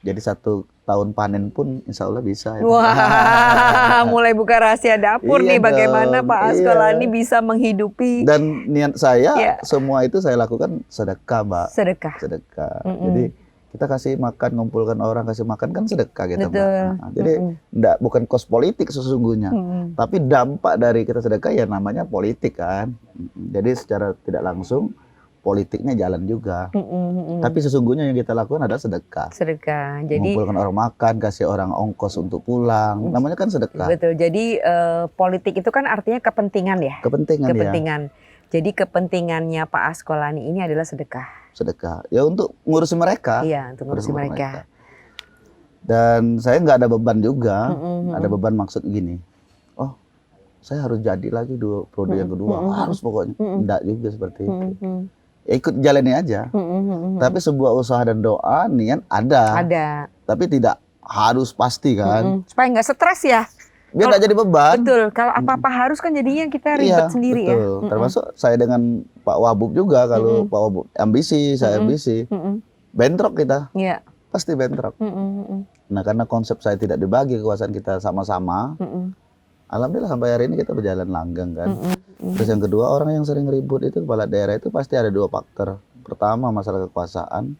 Jadi 1 tahun panen pun insya Allah bisa. Ya, wah, mulai buka rahasia dapur Iya nih bagaimana dong, Pak Askolani bisa menghidupi Dan niat saya Iya. semua itu saya lakukan sedekah, Mbak. sedekah. Sedekah. Jadi kita kasih makan, ngumpulkan orang, kasih makan kan sedekah gitu, Betul. Mbak. Jadi bukan kos politik sesungguhnya. Tapi dampak dari kita sedekah ya namanya politik kan. Jadi secara tidak langsung politiknya jalan juga. Tapi sesungguhnya yang kita lakukan adalah sedekah. Sedekah. Jadi Mengumpulkan orang makan, kasih orang ongkos untuk pulang. Namanya kan sedekah. betul. Jadi politik itu kan artinya kepentingan ya. Kepentingan ya. Kepentingan. Jadi kepentingannya Pak Askolani ini adalah sedekah. Sedekah. Ya untuk ngurusin mereka. Iya, untuk ngurusin mereka. Dan saya nggak ada beban juga. Ada beban maksud gini. Oh, saya harus jadi lagi periode yang kedua. Harus pokoknya. Enggak juga seperti itu. Ya ikut jalani aja. Tapi sebuah usaha dan doa, niat ada. Ada. Tapi tidak harus pasti kan. Supaya nggak stres ya. Biar nggak jadi beban. Betul. Kalau apa-apa harus kan jadinya kita ribet sendiri betul. ya. Termasuk saya dengan Pak Wabub juga. Kalau Pak Wabub ambisi, saya ambisi. Bentrok kita. Iya. Pasti bentrok. Nah karena konsep saya tidak dibagi, kekuasaan kita sama-sama. Alhamdulillah sampai hari ini kita berjalan langgeng kan. Terus yang kedua, orang yang sering ribut itu kepala daerah itu pasti ada 2 faktor. Pertama masalah kekuasaan,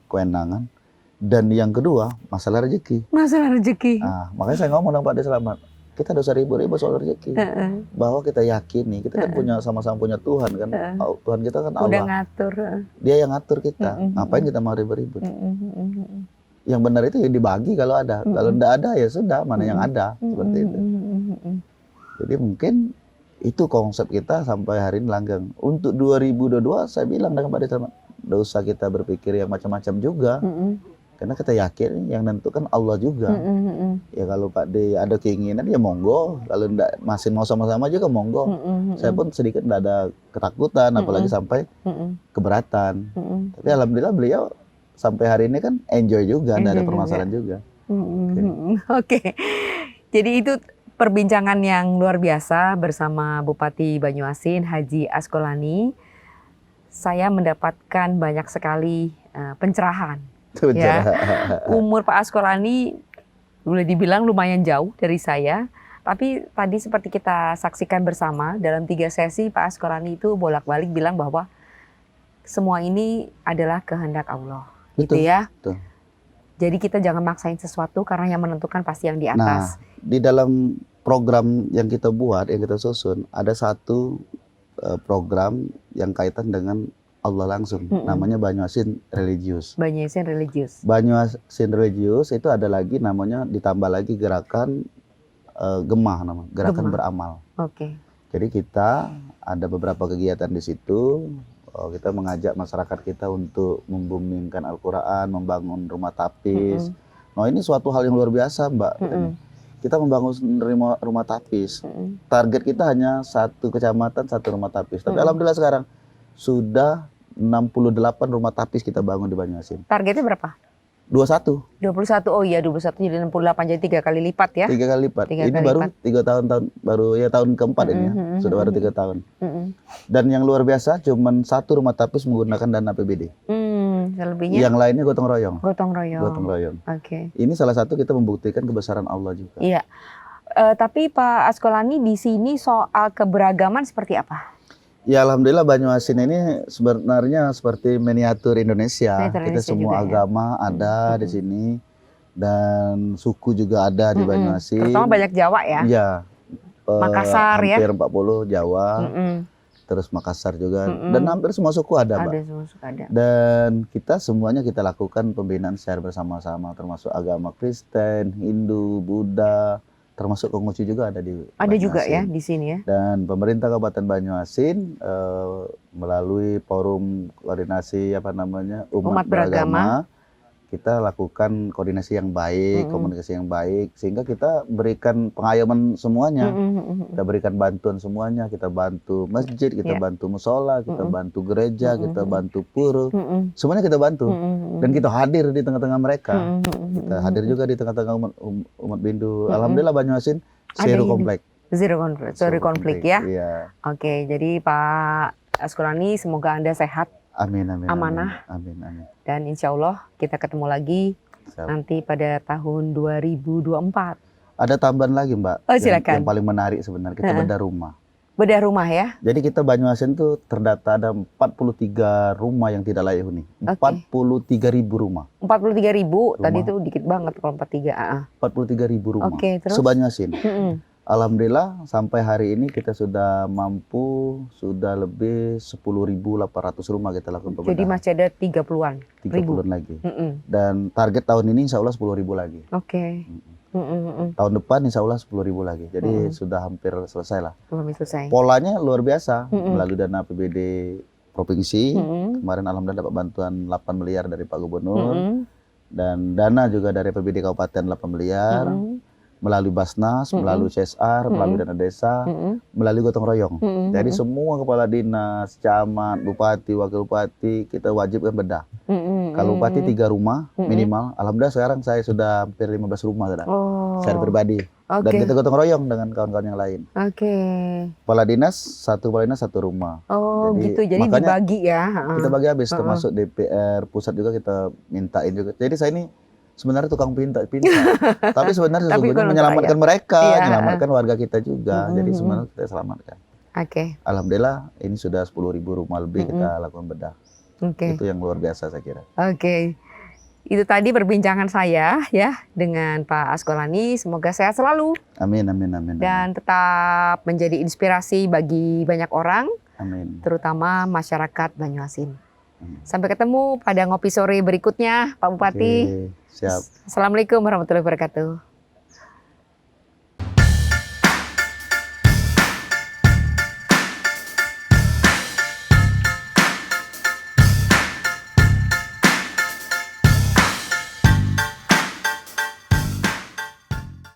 kewenangan. Dan yang kedua masalah rezeki. Masalah rezeki. Nah, makanya saya ngomong dengan Pak De Selamat, kita dosa ribut-ribut soal rezeki. Bahwa kita yakini, kita kan punya sama-sama punya Tuhan kan. Tuhan kita kan Allah. Udah ngatur. Dia yang ngatur kita. Ngapain kita mau ribut-ribut? Yang benar itu ya dibagi kalau ada. Kalau enggak ada ya sudah, mana yang ada. Seperti itu. Jadi mungkin itu konsep kita sampai hari ini langgeng. Untuk 2022 saya bilang dengan Pak De Selamat, enggak usah kita berpikir yang macam-macam juga. Karena kita yakin yang nentukan Allah juga. Ya kalau Pak D ada keinginan ya monggo. Kalau enggak masih mau sama-sama juga monggo. Saya pun sedikit enggak ada ketakutan, apalagi sampai keberatan. Tapi alhamdulillah beliau sampai hari ini kan enjoy juga, enggak ada permasalahan juga. Oke. Jadi itu perbincangan yang luar biasa bersama Bupati Banyuasin Haji Askolani. Saya mendapatkan banyak sekali pencerahan. Ya, umur Pak Askolani boleh dibilang lumayan jauh dari saya. Tapi tadi seperti kita saksikan bersama dalam 3 sesi Pak Askolani itu bolak-balik bilang bahwa semua ini adalah kehendak Allah. Betul, gitu ya. betul. Jadi kita jangan maksain sesuatu karena yang menentukan pasti yang di atas. Nah, di dalam program yang kita buat, yang kita susun, ada satu program yang kaitan dengan Allah langsung, namanya Banyuasin Religius. Banyuasin Religius. Banyuasin Religius itu ada lagi namanya, ditambah lagi gerakan Gemah, namanya gerakan Gemah. beramal. Oke. Jadi kita ada beberapa kegiatan di situ. Kita mengajak masyarakat kita untuk membumingkan Al-Quran, membangun rumah tapis. Nah ini suatu hal yang luar biasa, Mbak. Kita membangun rumah tapis. Target kita hanya 1 kecamatan 1 rumah tapis. Tapi alhamdulillah sekarang sudah 68 rumah tapis kita bangun di Banyuasin. Targetnya berapa? 21, 21, oh iya 21 jadi 68, jadi 3 kali lipat ya. 3 kali lipat. Tiga Ini kali baru lipat. 3 tahun baru ya tahun keempat ini ya. Sudah baru 3 tahun. Dan yang luar biasa cuman satu rumah tapis menggunakan dana APBD. Selebihnya Yang lainnya gotong royong. gotong royong. Gotong royong. Oke. Ini salah satu kita membuktikan kebesaran Allah juga. Iya. Tapi Pak Askolani di sini soal keberagaman seperti apa? Ya alhamdulillah Banyuasin ini sebenarnya seperti miniatur Indonesia. Miniatur Kita Indonesia semua juga ya. agama ada di sini dan suku juga ada di Banyuasin. Terutama banyak Jawa ya. Iya. Makassar ya. Hampir 40 Jawa. Terus Makassar juga dan hampir semua suku ada, Mbak. Ada semua suka ada. Dan kita semuanya kita lakukan pembinaan secara bersama-sama termasuk agama Kristen, Hindu, Buddha, termasuk Konghucu juga ada di Ada juga ya Banyuasin. di sini ya. Dan pemerintah Kabupaten Banyuasin melalui forum koordinasi umat beragama, kita lakukan koordinasi yang baik, komunikasi yang baik, sehingga kita berikan pengayoman semuanya. Kita berikan bantuan semuanya, kita bantu masjid, kita bantu musola, kita bantu gereja, kita bantu pura, semuanya kita bantu. Dan kita hadir di tengah-tengah mereka. Kita hadir juga di tengah-tengah umat Bindu. Alhamdulillah Banyuasin zero konflik. Zero konflik ya. Iya. Oke, jadi Pak Askolani semoga Anda sehat Amin, amin. Amanah. Amin, amin. dan insya Allah kita ketemu lagi Siap. nanti pada tahun 2024. Ada tambahan lagi, Mbak. Oh, silakan. Yang paling menarik sebenarnya kita bedah rumah. Bedah rumah ya. Jadi kita Banyuasin tuh terdata ada 43 rumah yang tidak layak huni. Oke. 43.000 rumah. 43.000 tadi Rumah. tuh dikit banget kalau 43. 43.000 rumah. Oke, terus? Se-Banyuasin. Mm-mm. Alhamdulillah sampai hari ini kita sudah mampu sudah lebih 10.800 rumah kita lakukan Jadi pembedahan. masih ada 30-an ribu. 30 lagi. Mm-mm. Dan target tahun ini insya Allah 10.000 lagi. Oke. Mm-mm. Tahun depan insya Allah 10.000 lagi. Jadi sudah hampir selesai lah. Belum selesai. Polanya luar biasa melalui dana APBD provinsi. Mm-mm. Kemarin alhamdulillah dapat bantuan 8 miliar dari Pak Gubernur Mm-mm. dan dana juga dari APBD Kabupaten 8 miliar Mm-mm. melalui Basnas, melalui CSR, melalui dana desa, Mm-mm. melalui gotong royong. Mm-mm. Jadi semua kepala dinas, camat, bupati, wakil bupati kita wajibkan bedah. Mm-mm. Kalau bupati 3 rumah minimal, alhamdulillah sekarang saya sudah hampir 15 rumah sudah. Oh. Secara pribadi. Dan Oke. kita gotong royong dengan kawan-kawan yang lain. Oke. Kepala dinas satu rumah. Oh, Jadi, gitu. Jadi makanya dibagi ya. Kita bagi habis termasuk DPR pusat juga kita mintain juga. Jadi saya ini sebenarnya tukang pinta. Tapi sebenarnya Tapi sesungguhnya kalau menyelamatkan mereka, Iya. menyelamatkan warga kita juga. Jadi sebenarnya kita selamatkan. Oke. Alhamdulillah ini sudah 10.000 rumah lebih kita lakukan bedah. Oke. Itu yang luar biasa saya kira. Oke. Itu tadi perbincangan saya ya dengan Pak Askolani. Semoga sehat selalu Amin, amin, amin. dan tetap menjadi inspirasi bagi banyak orang, Amin. terutama masyarakat Banyuasin. Sampai ketemu pada ngopi sore berikutnya, Pak Bupati. Oke, siap. Assalamualaikum warahmatullahi wabarakatuh.